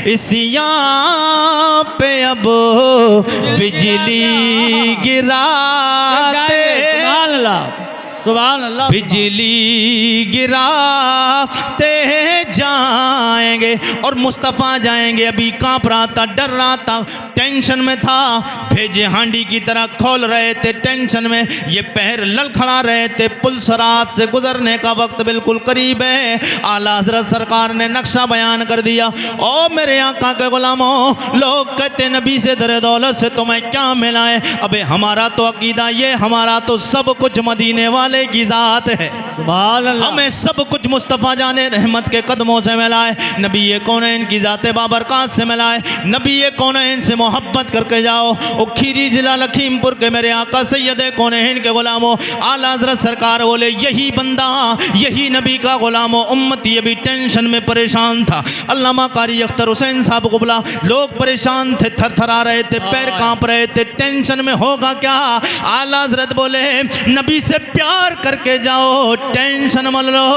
इसिया पे अब बिजली गिराते, सुभान अल्लाह, बिजली गिराते जाएंगे और मुस्तफ़ा जाएंगे। अभी कांप रहा था, डर रहा था, टेंशन में था, भेजे हांडी की तरह खोल रहे थे टेंशन में, ये पैर ललखड़ा रहे थे। पुलसरात से गुजरने का वक्त बिल्कुल करीब है। आला हज़रत सरकार ने नक्शा बयान कर दिया। ओ मेरे आका के गुलामों, लोग कहते नबी से दर दौलत से तुम्हें क्या मिला है? अबे हमारा तो अकीदा ये, हमारा तो सब कुछ मदीने वाले की जात है, हमें सब कुछ मुस्तफ़ा जाने रहमत के कदमों से मिला है, नबी कौनैन की जाते बाबरकात से मिला है। नबी कौनैन से मोहब्बत करके जाओ। ओ खीरी जिला लखीमपुर के मेरे आका सैयद कौनैन के गुलामों, आला हज़रत सरकार बोले यही बंदा, यही नबी का गुलामों, उम्मती अभी टेंशन में परेशान था। अल्लामा कारी अख्तर हुसैन साहब को बुला, लोग परेशान थे, थरथरा रहे थे, पैर कांप रहे थे, टेंशन में होगा क्या? आला हज़रत बोले नबी से प्यार करके जाओ, टेंशन मत लो।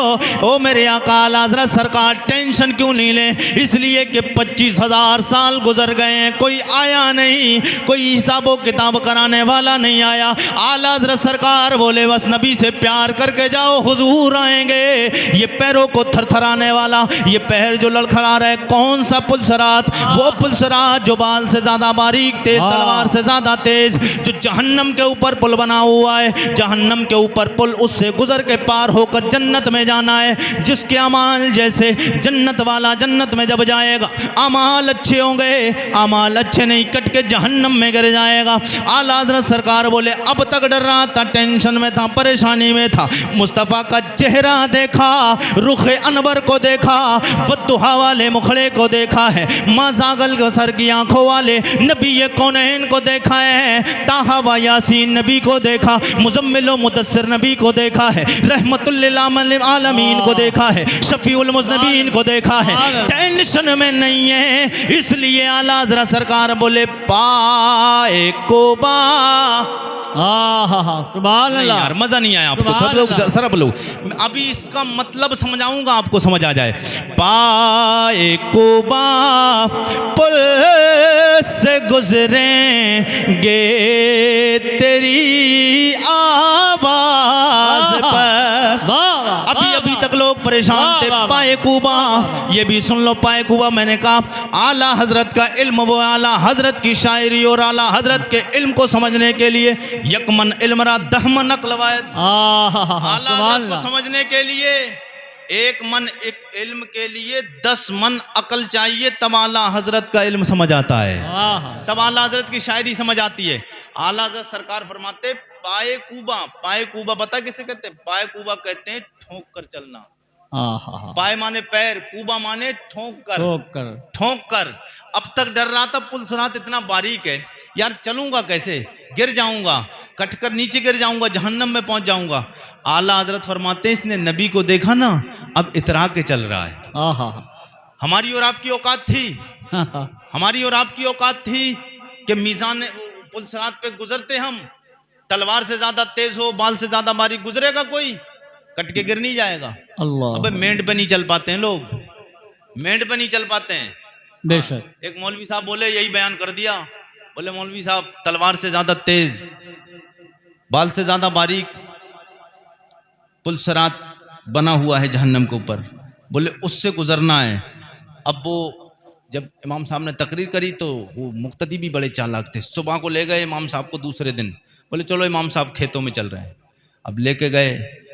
ओ मेरे आका आला हज़रत सरकार टेंशन क्यों नहीं ले? इसलिए कि 25,000 साल गुजर गए हैं, कोई आया नहीं, कोई हिसाबो किताब कराने वाला नहीं आया। आला हज़रत सरकार बोले बस नबी से प्यार करके जाओ, हुजूर आएंगे। ये पैरों को थरथराने वाला, ये पैर जो लड़खड़ा रहे, कौन सा पुलसरात? वो पुलसरात जो बाल से ज़्यादा बारीक, तेज तलवार से ज़्यादा तेज, जो जहन्नम के ऊपर पुल बना हुआ है, जहन्नम के ऊपर पुल, उससे गुजर के पार होकर जन्नत में जाना है। जिसके अमाल जैसे जन्नत वाला जन्नत में जब जाएगा, अमाल अच्छे होंगे, अमाल अच्छे नहीं कट के जहन्नम में गिर जाएगा। आला हज़रत सरकार बोले अब तक डर रहा था, टेंशन में था, परेशानी में था, मुस्तफ़ा का चेहरा देखा, रुख अनवर को देखा, वद्दुहा वाले मुखड़े को देखा है, माँ जागल सर की आंखों वाले नबी कौनैन को देखा है, ताहा व यासीन नबी को देखा, मुज़म्मिल व मुदस्सिर नबी को देखा है, रहमतुल लिल आलमीन को देखा है, शफीउल मुज़नबीन को देखा है। टेंशन में नहीं है, इसलिए आला हज़रत सरकार बोले पाए कुबा। सुभान अल्लाह। यार मजा नहीं आया आपको? सब लोग सरब लोग, अभी इसका मतलब समझाऊंगा, आपको समझ आ जाए। पाए कुबा पुल से गुजरेंगे तेरी आवाज पर। अभी तक लोग परेशान थे। पाए कुबा, ये भी सुन लो, पाए कुबा मैंने कहा आला हजरत का इल्म, वो आला हजरत की शायरी और आला हजरत के इल्म को समझने के लिए यकमन इल्मरा दहमन नकलवायत। आला हजरत को समझने के लिए एक मन एक इल्म के लिए 10 मन अकल चाहिए, तब आला हजरत का इल्म समझ आता है, तब आला हजरत की शायरी समझ आती है। आला हजरत सरकार फरमाते पाए कुबा, पाए कुबा पता किसे कहते हैं? पाए कुबा कहते हैं ठोक कर चलना। पाए माने पैर, कुबा माने ठोक कर, ठोक कर। अब तक डर रहा था, पुल सुनात इतना बारीक है यार, चलूंगा कैसे, गिर जाऊंगा, कट कर नीचे गिर जाऊंगा, जहन्नम में पहुंच जाऊंगा। आला हजरत फरमाते हैं इसने नबी को देखा ना, अब इतरा के चल रहा है। आहा हमारी और आपकी औकात थी, हमारी और आपकी औकात थी कि मीज़ान पुलसरात पे गुजरते हम, तलवार से ज्यादा तेज हो, बाल से ज्यादा बारीक गुजरेगा कोई, कट के गिर नहीं जाएगा। अल्लाह अबे मेंढ पे नहीं चल पाते हैं लोग, मेंढ पे नहीं चल पाते हैं। बेशक। एक मौलवी साहब बोले, यही बयान कर दिया, बोले मौलवी साहब तलवार से ज्यादा तेज, बाल से ज्यादा बारीक पुलसरात बना हुआ है जहन्नम के ऊपर, बोले उससे गुजरना है। अब वो जब इमाम साहब ने तकरीर करी तो वो मुक्तदी भी बड़े चालाक थे, सुबह को ले गए इमाम साहब को, दूसरे दिन बोले चलो इमाम साहब खेतों में चल रहे हैं। अब लेके गए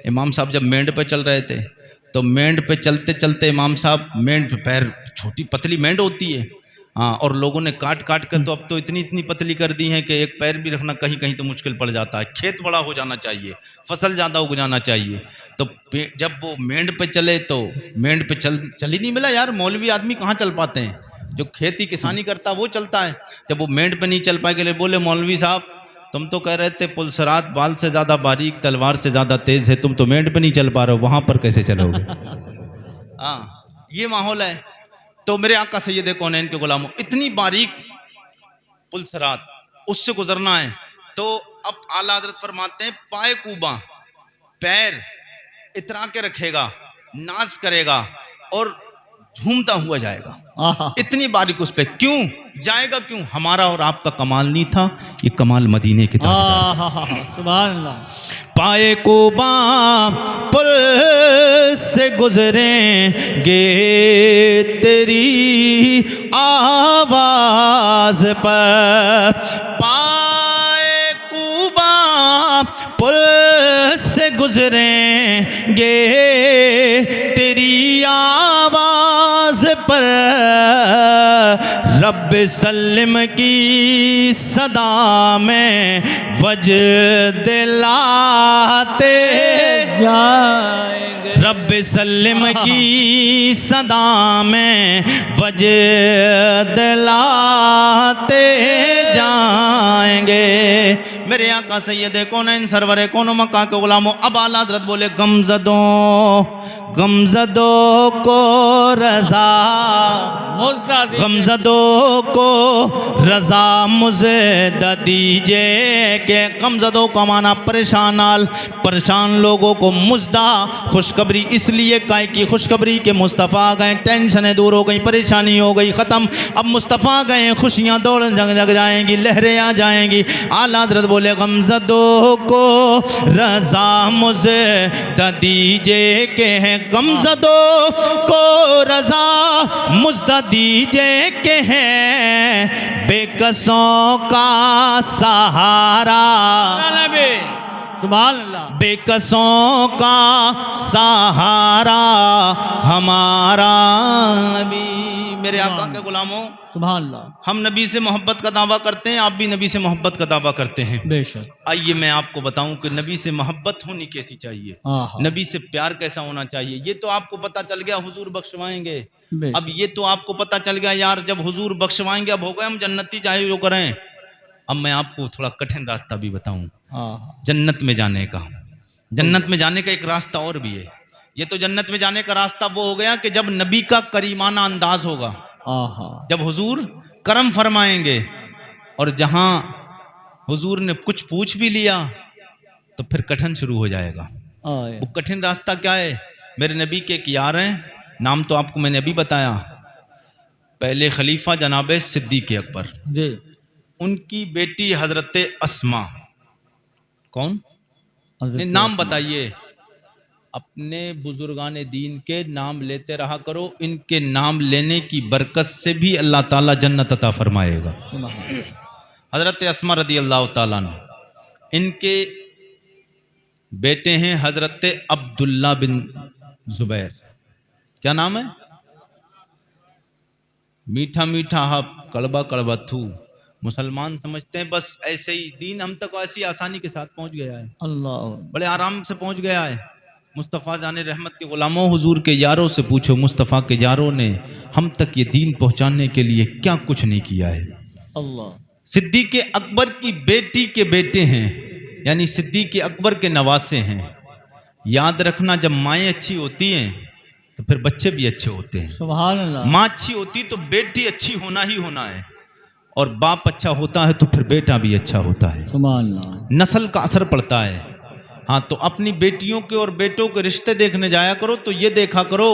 इमाम साहब, जब मेंढ पे चल रहे थे तो मेंढ पे चलते चलते इमाम साहब, मेंढ पे पैर, छोटी पतली मेंढ होती है, हाँ, और लोगों ने काट काट कर तो अब तो इतनी इतनी पतली कर दी है कि एक पैर भी रखना कहीं कहीं तो मुश्किल पड़ जाता है। खेत बड़ा हो जाना चाहिए, फसल ज़्यादा उग जाना चाहिए। तो जब वो मेंढ पे चले तो मेंढ पे चल ही नहीं मिला यार, मौलवी आदमी कहाँ चल पाते हैं, जो खेती किसानी करता वो चलता है। जब वो मेंढ पे नहीं चल पाए गए, बोले मौलवी साहब तुम तो कह रहे थे पुलसरात बाल से ज़्यादा बारीक, तलवार से ज़्यादा तेज़ है, तुम तो मेंढ पे नहीं चल पा रहे हो, वहाँ पर कैसे चलोगे? हाँ, ये माहौल है। तो मेरे आका सैयद कौनैन के गुलामों, इतनी बारीक पुलसरात, उससे गुजरना है। तो अब आला हजरत फरमाते हैं पाए कूबा, पैर इतरा के रखेगा, नाज करेगा और झूमता हुआ जाएगा। आहा इतनी बारीक उस पे क्यों जाएगा, क्यों? हमारा और आपका कमाल नहीं था, ये कमाल मदीने के ताजदार। आहा सुभान अल्लाह। पाए कूबा पुल से गुजरेंगे तेरी आवाज पर, पाए कूबा पुल से गुजरेंगे तेरी आवाज पर, रब सल्लम की सदा में वज दिलाते जाएंगे, रब सल्लम की सदा में वज दिलाते जाएंगे। मेरे आका सैयद कौनैन सरवर कौनो मक्का के गुलामों, अब आला हज़रत बोले गमज़दों को रज़ा, गमज़दों को रज़ा मुझे दीजिए, के गमज़दों का माना परेशानाल, परेशान लोगों को मुझदा खुशखबरी इसलिए काहे की खुशखबरी के मुस्तफ़ा गए, टेंशनें दूर हो गई, परेशानी हो गई ख़त्म, अब मुस्तफ़ा गए, खुशियाँ दौड़ जग जाएंगी, लहरें आ जाएंगी। आला हज़रत बोले गमज़दों को रज़ा मुझे दीजिए, के हैं गमज़दों को रज़ा मुझे दीजिए, के हैं बेकसों का सहारा, सुभान अल्लाह, बेकसों का सहारा हमारा नबी। मेरे आका के गुलामों, सुभान अल्लाह, हम नबी से मोहब्बत का दावा करते हैं, आप भी नबी से मोहब्बत का दावा करते हैं। बेशक। आइए मैं आपको बताऊं कि नबी से मोहब्बत होनी कैसी चाहिए, नबी से प्यार कैसा होना चाहिए। ये तो आपको पता चल गया, हुजूर बख्शवाएंगे। अब ये तो आपको पता चल गया यार, जब हुजूर बख्शवाएंगे अब हो गए हम जन्नती, चाहे जो करें। अब मैं आपको थोड़ा कठिन रास्ता भी बताऊं जन्नत में जाने का। जन्नत में जाने का एक रास्ता और भी है। ये तो जन्नत में जाने का रास्ता वो हो गया कि जब नबी का करीमाना अंदाज होगा, जब हुजूर करम फरमाएंगे, और जहां हुजूर ने कुछ पूछ भी लिया तो फिर कठिन शुरू हो जाएगा। वो कठिन रास्ता क्या है? मेरे नबी के एक यार हैं, नाम तो आपको मैंने अभी बताया, पहले खलीफा जनाब सिद्दीक़ अकबर जी, उनकी बेटी हजरत अस्मा। कौन? नाम बताइए। अपने बुजुर्गान दीन के नाम लेते रहा करो, इनके नाम लेने की बरकत से भी अल्लाह ताला जन्नत अता फरमाएगा। हजरत अस्मा रदी अल्लाह ताला अन्हा, इनके बेटे हैं हजरत अब्दुल्ला बिन जुबैर। क्या नाम है? मीठा मीठा हा, कड़वा कड़वा थू। मुसलमान समझते हैं बस ऐसे ही दीन हम तक ऐसी आसानी के साथ पहुंच गया है, अल्लाह बड़े आराम से पहुंच गया है। मुस्तफ़ा जाने रहमत के गुलामों, हुजूर के यारों से पूछो, मुस्तफ़ा के यारों ने हम तक ये दीन पहुंचाने के लिए क्या कुछ नहीं किया है। अल्लाह। सिद्दीक़ अकबर की बेटी के बेटे हैं, यानी सिद्दीक़ अकबर के नवासे हैं। याद रखना, जब माएँ अच्छी होती हैं तो फिर बच्चे भी अच्छे होते हैं। सुभान अल्लाह। माँ अच्छी होती तो बेटी अच्छी होना ही होना है, और बाप अच्छा होता है तो फिर बेटा भी अच्छा होता है। सुभान अल्लाह। नस्ल का असर पड़ता है। हाँ, तो अपनी बेटियों के और बेटों के रिश्ते देखने जाया करो तो ये देखा करो,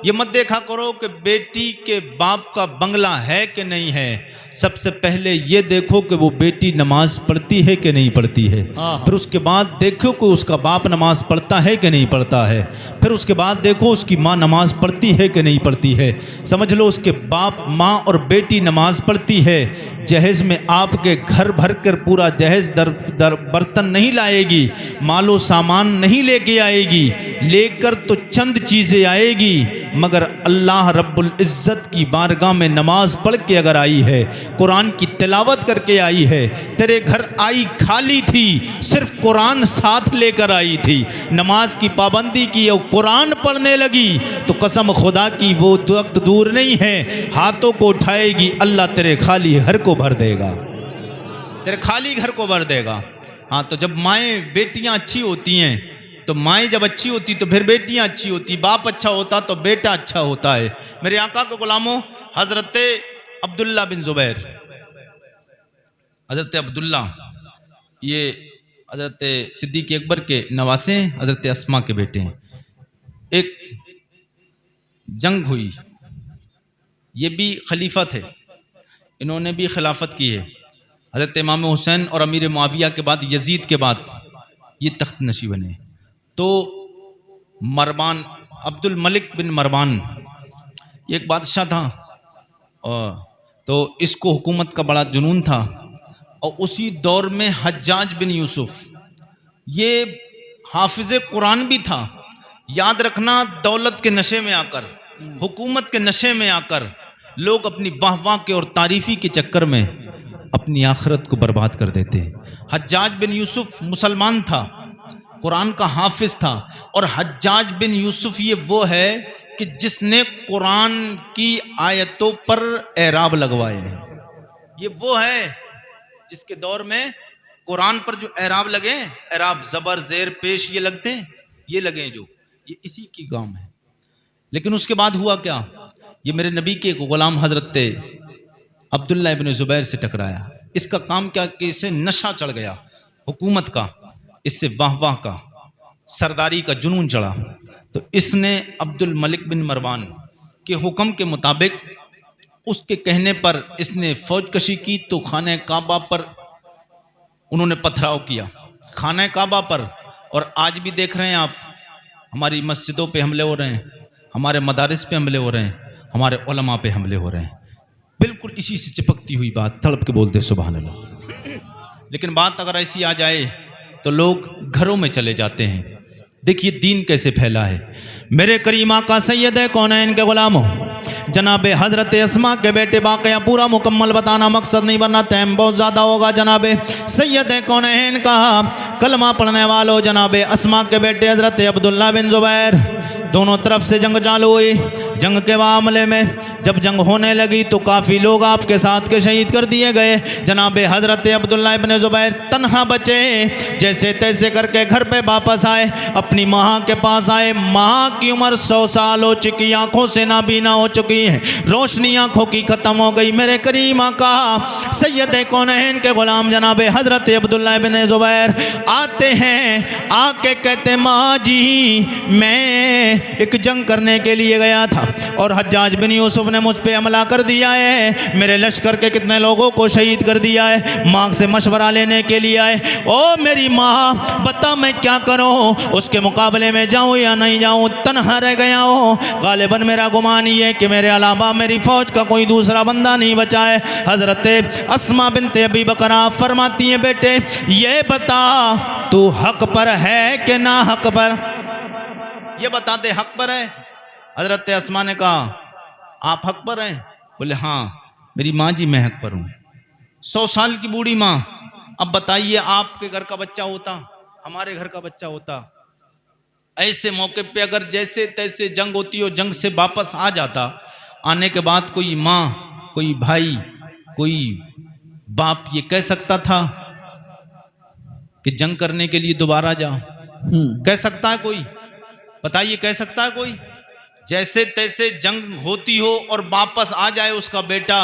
ये मत देखा करो कि बेटी के बाप का बंगला है कि नहीं है। सबसे पहले ये देखो कि वो बेटी नमाज पढ़ती है कि नहीं पढ़ती है। फिर उसके बाद देखो कि उसका बाप नमाज पढ़ता है कि नहीं पढ़ता है। फिर उसके बाद देखो उसकी माँ नमाज पढ़ती है कि नहीं पढ़ती है। समझ लो उसके बाप, माँ और बेटी नमाज पढ़ती है। जहेज़ में आपके घर भर कर पूरा जहेज़ दर बर्तन नहीं लाएगी, मालो सामान नहीं लेके आएगी, लेकर तो चंद चीज़ें आएगी, मगर अल्लाह रब्बुल इज़्ज़त की बारगाह में नमाज पढ़ के अगर आई है, कुरान की तिलावत करके आई है, तेरे घर आई खाली थी, सिर्फ कुरान साथ लेकर आई थी, नमाज की पाबंदी की और कुरान पढ़ने लगी, तो कसम खुदा की वो वक्त दूर नहीं है, हाथों को उठाएगी, अल्लाह तेरे खाली घर को भर देगा, तेरे खाली घर को भर देगा। हाँ, तो जब माएँ बेटियाँ अच्छी होती हैं, तो माएँ जब अच्छी होती तो फिर बेटियाँ अच्छी होती, बाप अच्छा होता तो बेटा अच्छा होता है। मेरे आका के गुलामों, हज़रत अब्दुल्ला बिन ज़ुबैर, हज़रत अब्दुल्ला ये हज़रत सिद्दीक़ अकबर के नवासे हैं, हज़रत अस्मा के बेटे हैं। एक जंग हुई, ये भी खलीफा थे, इन्होंने भी खिलाफत की है। हज़रत इमाम हुसैन और अमीर मुआविया के बाद, यजीद के बाद ये तख्त नशी बने। तो मरवान, अब्दुल मलिक बिन मरवान एक बादशाह था, और तो इसको हुकूमत का बड़ा जुनून था। और उसी दौर में हज्जाज बिन यूसुफ, ये हाफिज़ कुरान भी था। याद रखना, दौलत के नशे में आकर, हुकूमत के नशे में आकर लोग अपनी वाह के और तारीफ़ी के चक्कर में अपनी आखिरत को बर्बाद कर देते हैं। हज्जाज बिन यूसुफ मुसलमान था, कुरान का हाफिज था, और हज्जाज बिन यूसुफ ये वो है कि जिसने कुरान की आयतों पर एराब लगवाए हैं। ये वो है जिसके दौर में कुरान पर जो एराब लगे, एराब ज़बर ज़ेर पेश ये लगते हैं, ये लगे जो, ये इसी की काम है। लेकिन उसके बाद हुआ क्या, ये मेरे नबी के गुलाम हज़रत अब्दुल्ला इब्न ज़ुबैर से टकराया। इसका काम क्या कि इसे नशा चढ़ गया हुकूमत का, इससे वाह का, सरदारी का जुनून चढ़ा। तो इसने अब्दुल मलिक बिन मरवान के हुक्म के मुताबिक, उसके कहने पर इसने फौजकशी की। तो खाने काबा पर उन्होंने पथराव किया, खाने काबा पर। और आज भी देख रहे हैं आप, हमारी मस्जिदों पे हमले हो रहे हैं, हमारे मदारिस पे हमले हो रहे हैं, हमारे उलमा पे हमले हो रहे हैं। बिल्कुल इसी से चिपकती हुई बात, तड़प के बोलते सुभान अल्लाह। लेकिन बात अगर ऐसी आ जाए तो लोग घरों में चले जाते हैं। देखिए दीन कैसे फैला है। मेरे करीमा का सैयद कौनैन के गुलामों, जनाब हज़रत अस्मा के बेटे, वाक़या पूरा मुकम्मल बताना मकसद नहीं, वरना टाइम बहुत ज़्यादा होगा। जनाब सैयद कौनैन का कलमा पढ़ने वालों, जनाब अस्मा के बेटे हज़रत अब्दुल्ला बिन ज़ुबैर, दोनों तरफ से जंग चालू हुई। जंग के मामले में जब जंग होने लगी तो काफ़ी लोग आपके साथ के शहीद कर दिए गए। जनाब हज़रत अब्दुल्ला इब्न ज़ुबैर तन्हा बचे, जैसे तैसे करके घर पे वापस आए, अपनी माँ के पास आए। माँ की उम्र 100 साल हो चुकी, आंखों से नाबीना हो चुकी है, रोशनी आंखों की ख़त्म हो गई। मेरे करीम आका सैयद कौनैन के ग़ुलाम जनाब हज़रत अब्दुल्ला इब्न ज़ुबैर आते हैं, आके कहते माँ जी मैं एक जंग करने के लिए गया था और हज्जाज बिन यूसुफ ने मुझ पे हमला कर दिया है, मेरे लश्कर के कितने लोगों को शहीद कर दिया है। माँ से मशवरा लेने के लिए आए। ओ मेरी माँ बता मैं क्या करूँ, उसके मुकाबले में जाऊँ या नहीं जाऊँ, तन्हा रह गया हूँ। गालिबन मेरा गुमान ये है कि मेरे अलावा मेरी फ़ौज का कोई दूसरा बंदा नहीं बचा है। हज़रत अस्मा बिनते अबी बकरा फरमाती हैं बेटे ये बता तू हक पर है कि ना हक पर, ये बता दे हक पर है। हज़रत अस्मा ने कहा आप हक पर हैं? बोले हाँ मेरी माँ जी मैं हक पर हूँ। 100 साल की बूढ़ी माँ, अब बताइए आपके घर का बच्चा होता, हमारे घर का बच्चा होता, ऐसे मौके पे अगर जैसे तैसे जंग होती हो, जंग से वापस आ जाता, आने के बाद कोई माँ कोई भाई कोई बाप ये कह सकता था कि जंग करने के लिए दोबारा जाओ? कह सकता है कोई? बताइए, कह सकता है कोई? जैसे तैसे जंग होती हो और वापस आ जाए उसका बेटा,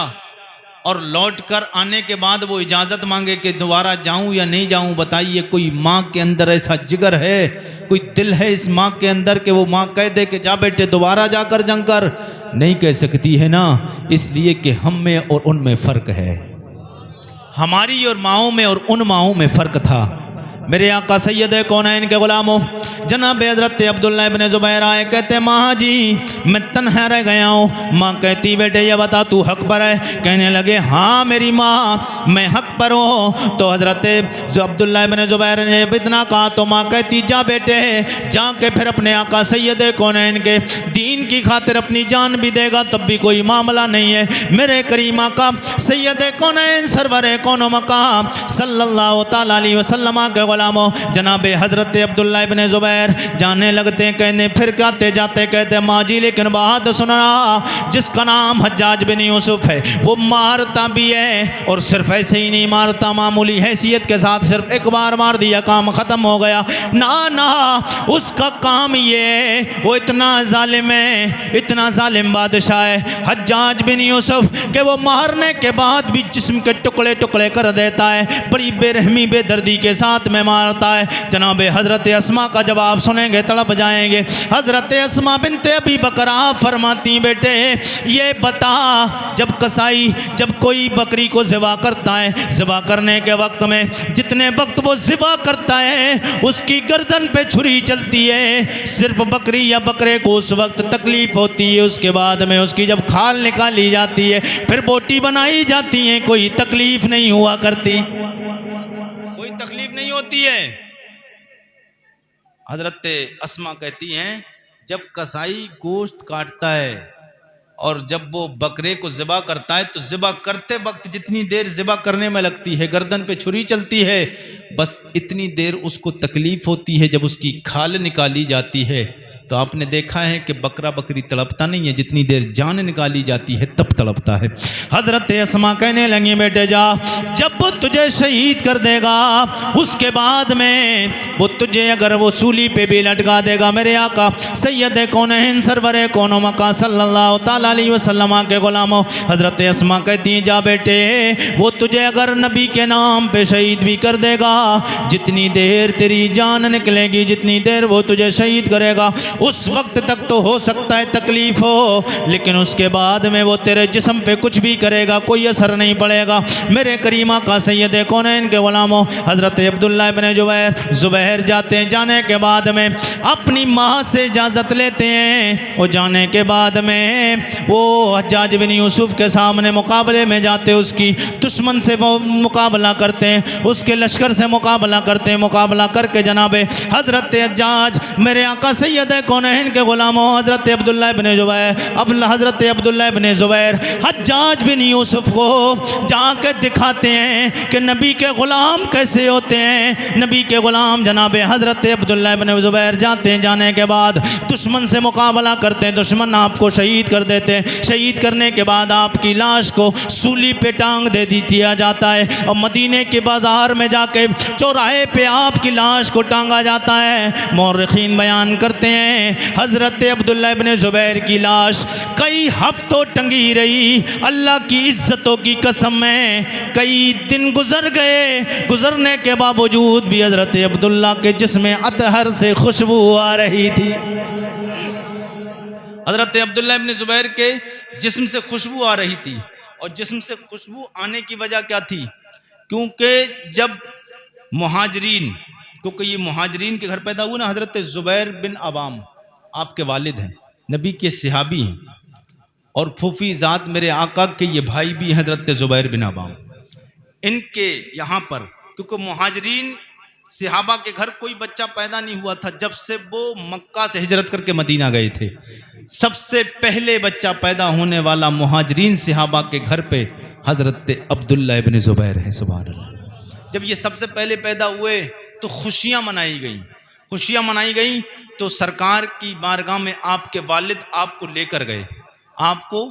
और लौट कर आने के बाद वो इजाज़त मांगे कि दोबारा जाऊं या नहीं जाऊं। बताइए, कोई माँ के अंदर ऐसा जिगर है, कोई दिल है इस माँ के अंदर कि वो माँ कह दे कि जा बेटे दोबारा जाकर जंग कर? नहीं कह सकती है ना, इसलिए कि हम में और उनमें फ़र्क है। हमारी और माओं में और उन माओं में फ़र्क था। मेरे आका सैयद कौनैन के गुलामों जनाब हज़रत अब्दुल्लाह इब्न ज़ुबैर आए, कहते माँ जी मैं तन्हा रह गया हूँ। माँ कहती बेटे ये बता तू हक पर है? कहने लगे हाँ मेरी माँ मैं हक पर हूँ। तो हज़रत अब्दुल्लाह इब्न ज़ुबैर ने इतना कहा तो माँ कहती जा बेटे जाके फिर अपने आका सैयद कौनैन के दीन की खातिर अपनी जान भी देगा तब भी कोई मामला नहीं है। मेरे करीम आका सैयद कौनैन सरवर कौनो मकाम सल्लल्लाहु तआला अलैहि वसल्लम के गुलामों जनाब हज़रत अब्दुल्लाह इब्न ज़ुबैर जाने लगते, कहने फिर कहते जाते कहते माँ जी लेकिन बात सुनना, जिसका नाम हज्जाज बिन यूसुफ है वो मारता भी है, और सिर्फ ऐसे ही नहीं मारता, मामूली हैसियत के साथ सिर्फ एक बार मार दिया काम ख़त्म हो गया। ना ना, उसका काम ये वो इतना जालिम है, इतना जालिम बादशाह है हज्जाज बिन यूसुफ कि वो मारने के बाद भी जिस्म के टुकड़े टुकड़े कर देता है, बड़ी बेरहमी बेदर्दी के साथ में मारता है। जनाब हज़रत अस्मा का जवाब सुनेंगे तड़प जाएंगे। हज़रत अस्मा बिनते अबी बकर फरमाती बेटे ये बता, जब कसाई जब कोई बकरी को ज़िबा करता है, ज़िबा करने के वक्त में जितने वक्त वो ज़िबा करता है उसकी गर्दन पे छुरी चलती है, सिर्फ बकरी या बकरे को उस वक्त तकलीफ़ होती है, उसके बाद में उसकी जब खाल निकाली जाती है फिर बोटी बनाई जाती है, कोई तकलीफ़ नहीं हुआ करती, कोई तकलीफ नहीं होती है। हजरत अस्मा कहती हैं जब कसाई गोश्त काटता है और जब वो बकरे को ज़िबा करता है तो ज़िबा करते वक्त जितनी देर ज़िबा करने में लगती है, गर्दन पे छुरी चलती है, बस इतनी देर उसको तकलीफ़ होती है जब उसकी खाल निकाली जाती है। तो आपने देखा है कि बकरा बकरी तड़पता नहीं है, जितनी देर जान निकाली जाती है तब तड़पता है। हज़रत अस्मा कहने लगी बेटे जा, जब वो तुझे शहीद कर देगा उसके बाद में वो तुझे अगर वो सूली पे भी लटका देगा, मेरे आका सैयद कौनैन सरवर कौनो मका सल्लल्लाहु तआला अलैहि वसल्लम के गुलामों हज़रत अस्मा कहती जा बेटे वो तुझे अगर नबी के नाम पे शहीद भी कर देगा, जितनी देर तेरी जान निकलेगी, जितनी देर वो तुझे शहीद करेगा उस वक्त तक तो हो सकता है तकलीफ हो, लेकिन उसके बाद में वो तेरे जिस्म पे कुछ भी करेगा कोई असर नहीं पड़ेगा। मेरे करीमा का सैयद कौनैन के गुलामों हज़रत अब्दुल्लाह इब्न ज़ुबैर जाते हैं, जाने के बाद में अपनी माँ से इजाज़त लेते हैं, वो जाने के बाद में वो हज्जाज बिन यूसुफ के सामने मुकाबले में जाते, उसकी दुश्मन से वो मुकाबला करते हैं, उसके लश्कर से मुकाबला करते हैं, मुकाबला करके जनाब हज़रत हज्जाज मेरे आका सैयद कौनैन के गुलामों हज़रत अब्दुल्लाह इब्न ज़ुबैर हज़रत अब्दुल्लाह इब्न ज़ुबैर हज्जाज बिन यूसुफ को जाके दिखाते हैं कि नबी के ग़ुलाम कैसे होते हैं। नबी के ग़ुलाम जनाब हज़रत अब्दुल्लाह इब्न ज़ुबैर जाते हैं, जाने के बाद दुश्मन से मुकाबला करते हैं, दुश्मन आपको शहीद कर देते हैं, शहीद करने के बाद आपकी लाश को सूली पे टांग दे दिया जाता है और मदीने के बाज़ार में जाके चौराहे पे आपकी लाश को टांगा जाता है। मौरख़ीन बयान करते हैं हज़रत अब्दुल्लाह इब्न ज़ुबैर की लाश कई हफ्तों टंगी रही, अल्लाह की इज़्ज़तों की कसम है कई दिन गुजर गए, गुजरने के बावजूद भी हज़रत अब्दुल्लाह के जिस्म अतहर से खुशबू आ रही थी। हज़रत अब्दुल्लाह इब्न ज़ुबैर के जिस्म से खुशबू आ रही थी, और जिस्म से खुशबू आने की वजह क्या थी? क्योंकि जब मुहाजिरीन, क्योंकि ये मुहाजिरीन के घर पैदा हुए ना, हज़रत ज़ुबैर बिन अवाम आपके वालिद हैं, नबी के सहाबी हैं, और फूफी ज़ात मेरे आका के ये भाई भी हज़रत ज़ुबैर बिन अवाम। इनके यहाँ पर क्योंकि मुहाजिरीन सहाबा के घर कोई बच्चा पैदा नहीं हुआ था जब से वो मक्का से हिजरत करके मदीना गए थे। सबसे पहले बच्चा पैदा होने वाला मुहाजिरीन सहाबा के घर पे हज़रत अब्दुल्लाह इब्न ज़ुबैर हैं। सुभान अल्लाह। जब ये सबसे पहले पैदा हुए तो खुशियाँ मनाई गई, खुशियाँ मनाई गई तो सरकार की बारगाह में आपके वालिद आपको लेकर गए, आपको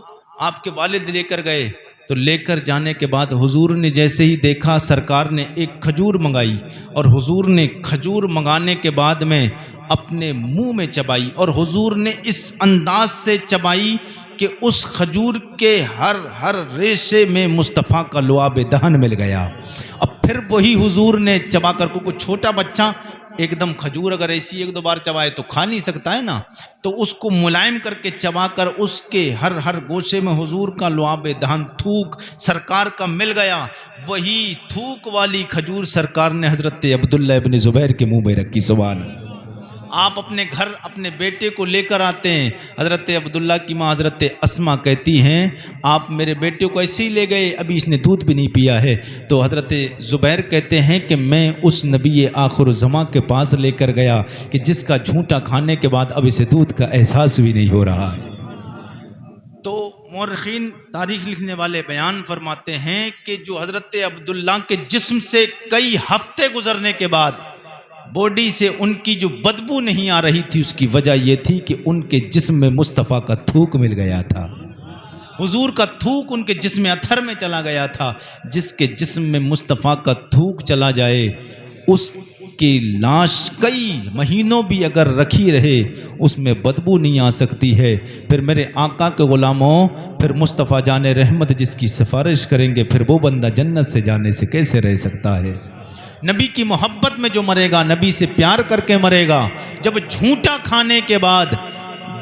आपके वालिद लेकर गए तो लेकर जाने के बाद हुजूर ने जैसे ही देखा, सरकार ने एक खजूर मंगाई और हुजूर ने खजूर मंगाने के बाद में अपने मुंह में चबाई और हुजूर ने इस अंदाज से चबाई कि उस खजूर के हर रेशे में मुस्तफ़ा का लुआब दहन मिल गया। अब फिर वही हुजूर ने चबा कर, को छोटा बच्चा एकदम खजूर अगर ऐसी एक दो बार चबाए तो खा नहीं सकता है ना, तो उसको मुलायम करके चबा कर उसके हर गोशे में हुजूर का लुआब दहन थूक सरकार का मिल गया। वही थूक वाली खजूर सरकार ने हज़रत अब्दुल्ला इब्न ज़ुबैर के मुंह में रखी। सुभान अल्लाह। आप अपने घर अपने बेटे को लेकर आते हैं, हज़रत अब्दुल्ला की माँ हज़रत अस्मा कहती हैं आप मेरे बेटे को ऐसे ही ले गए, अभी इसने दूध भी नहीं पिया है। तो हज़रत ज़ुबैर कहते हैं कि मैं उस नबी आखिर ज़मां के पास लेकर गया कि जिसका झूठा खाने के बाद अब इसे दूध का एहसास भी नहीं हो रहा है। तो मौरख़ीन तारीख़ लिखने वाले बयान फरमाते हैं कि जो हज़रत अब्दुल्ला के जिस्म से कई हफ्ते गुजरने के बाद बॉडी से उनकी जो बदबू नहीं आ रही थी, उसकी वजह यह थी कि उनके जिस्म में मुस्तफ़ा का थूक मिल गया था। हुजूर का थूक उनके जिस्म अथर में चला गया था। जिसके जिस्म में मुस्तफ़ा का थूक चला जाए उसकी लाश कई महीनों भी अगर रखी रहे उसमें बदबू नहीं आ सकती है। फिर मेरे आका के ग़ुलामों, फिर मुस्तफ़ा जाने रहमत जिसकी सिफारिश करेंगे, फिर वो बंदा जन्नत से जाने से कैसे रह सकता है। नबी की मोहब्बत में जो मरेगा, नबी से प्यार करके मरेगा। जब झूठा खाने के बाद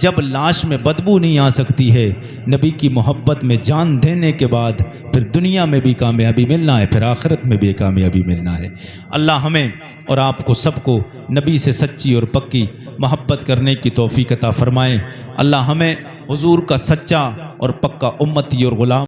जब लाश में बदबू नहीं आ सकती है, नबी की मोहब्बत में जान देने के बाद फिर दुनिया में भी कामयाबी मिलना है, फिर आखिरत में भी कामयाबी मिलना है। अल्लाह हमें और आपको सबको नबी से सच्ची और पक्की मोहब्बत करने की तौफीक अता फ़रमाए। अल्लाह हमें हुजूर का सच्चा और पक्का उम्मती और ग़ुलाम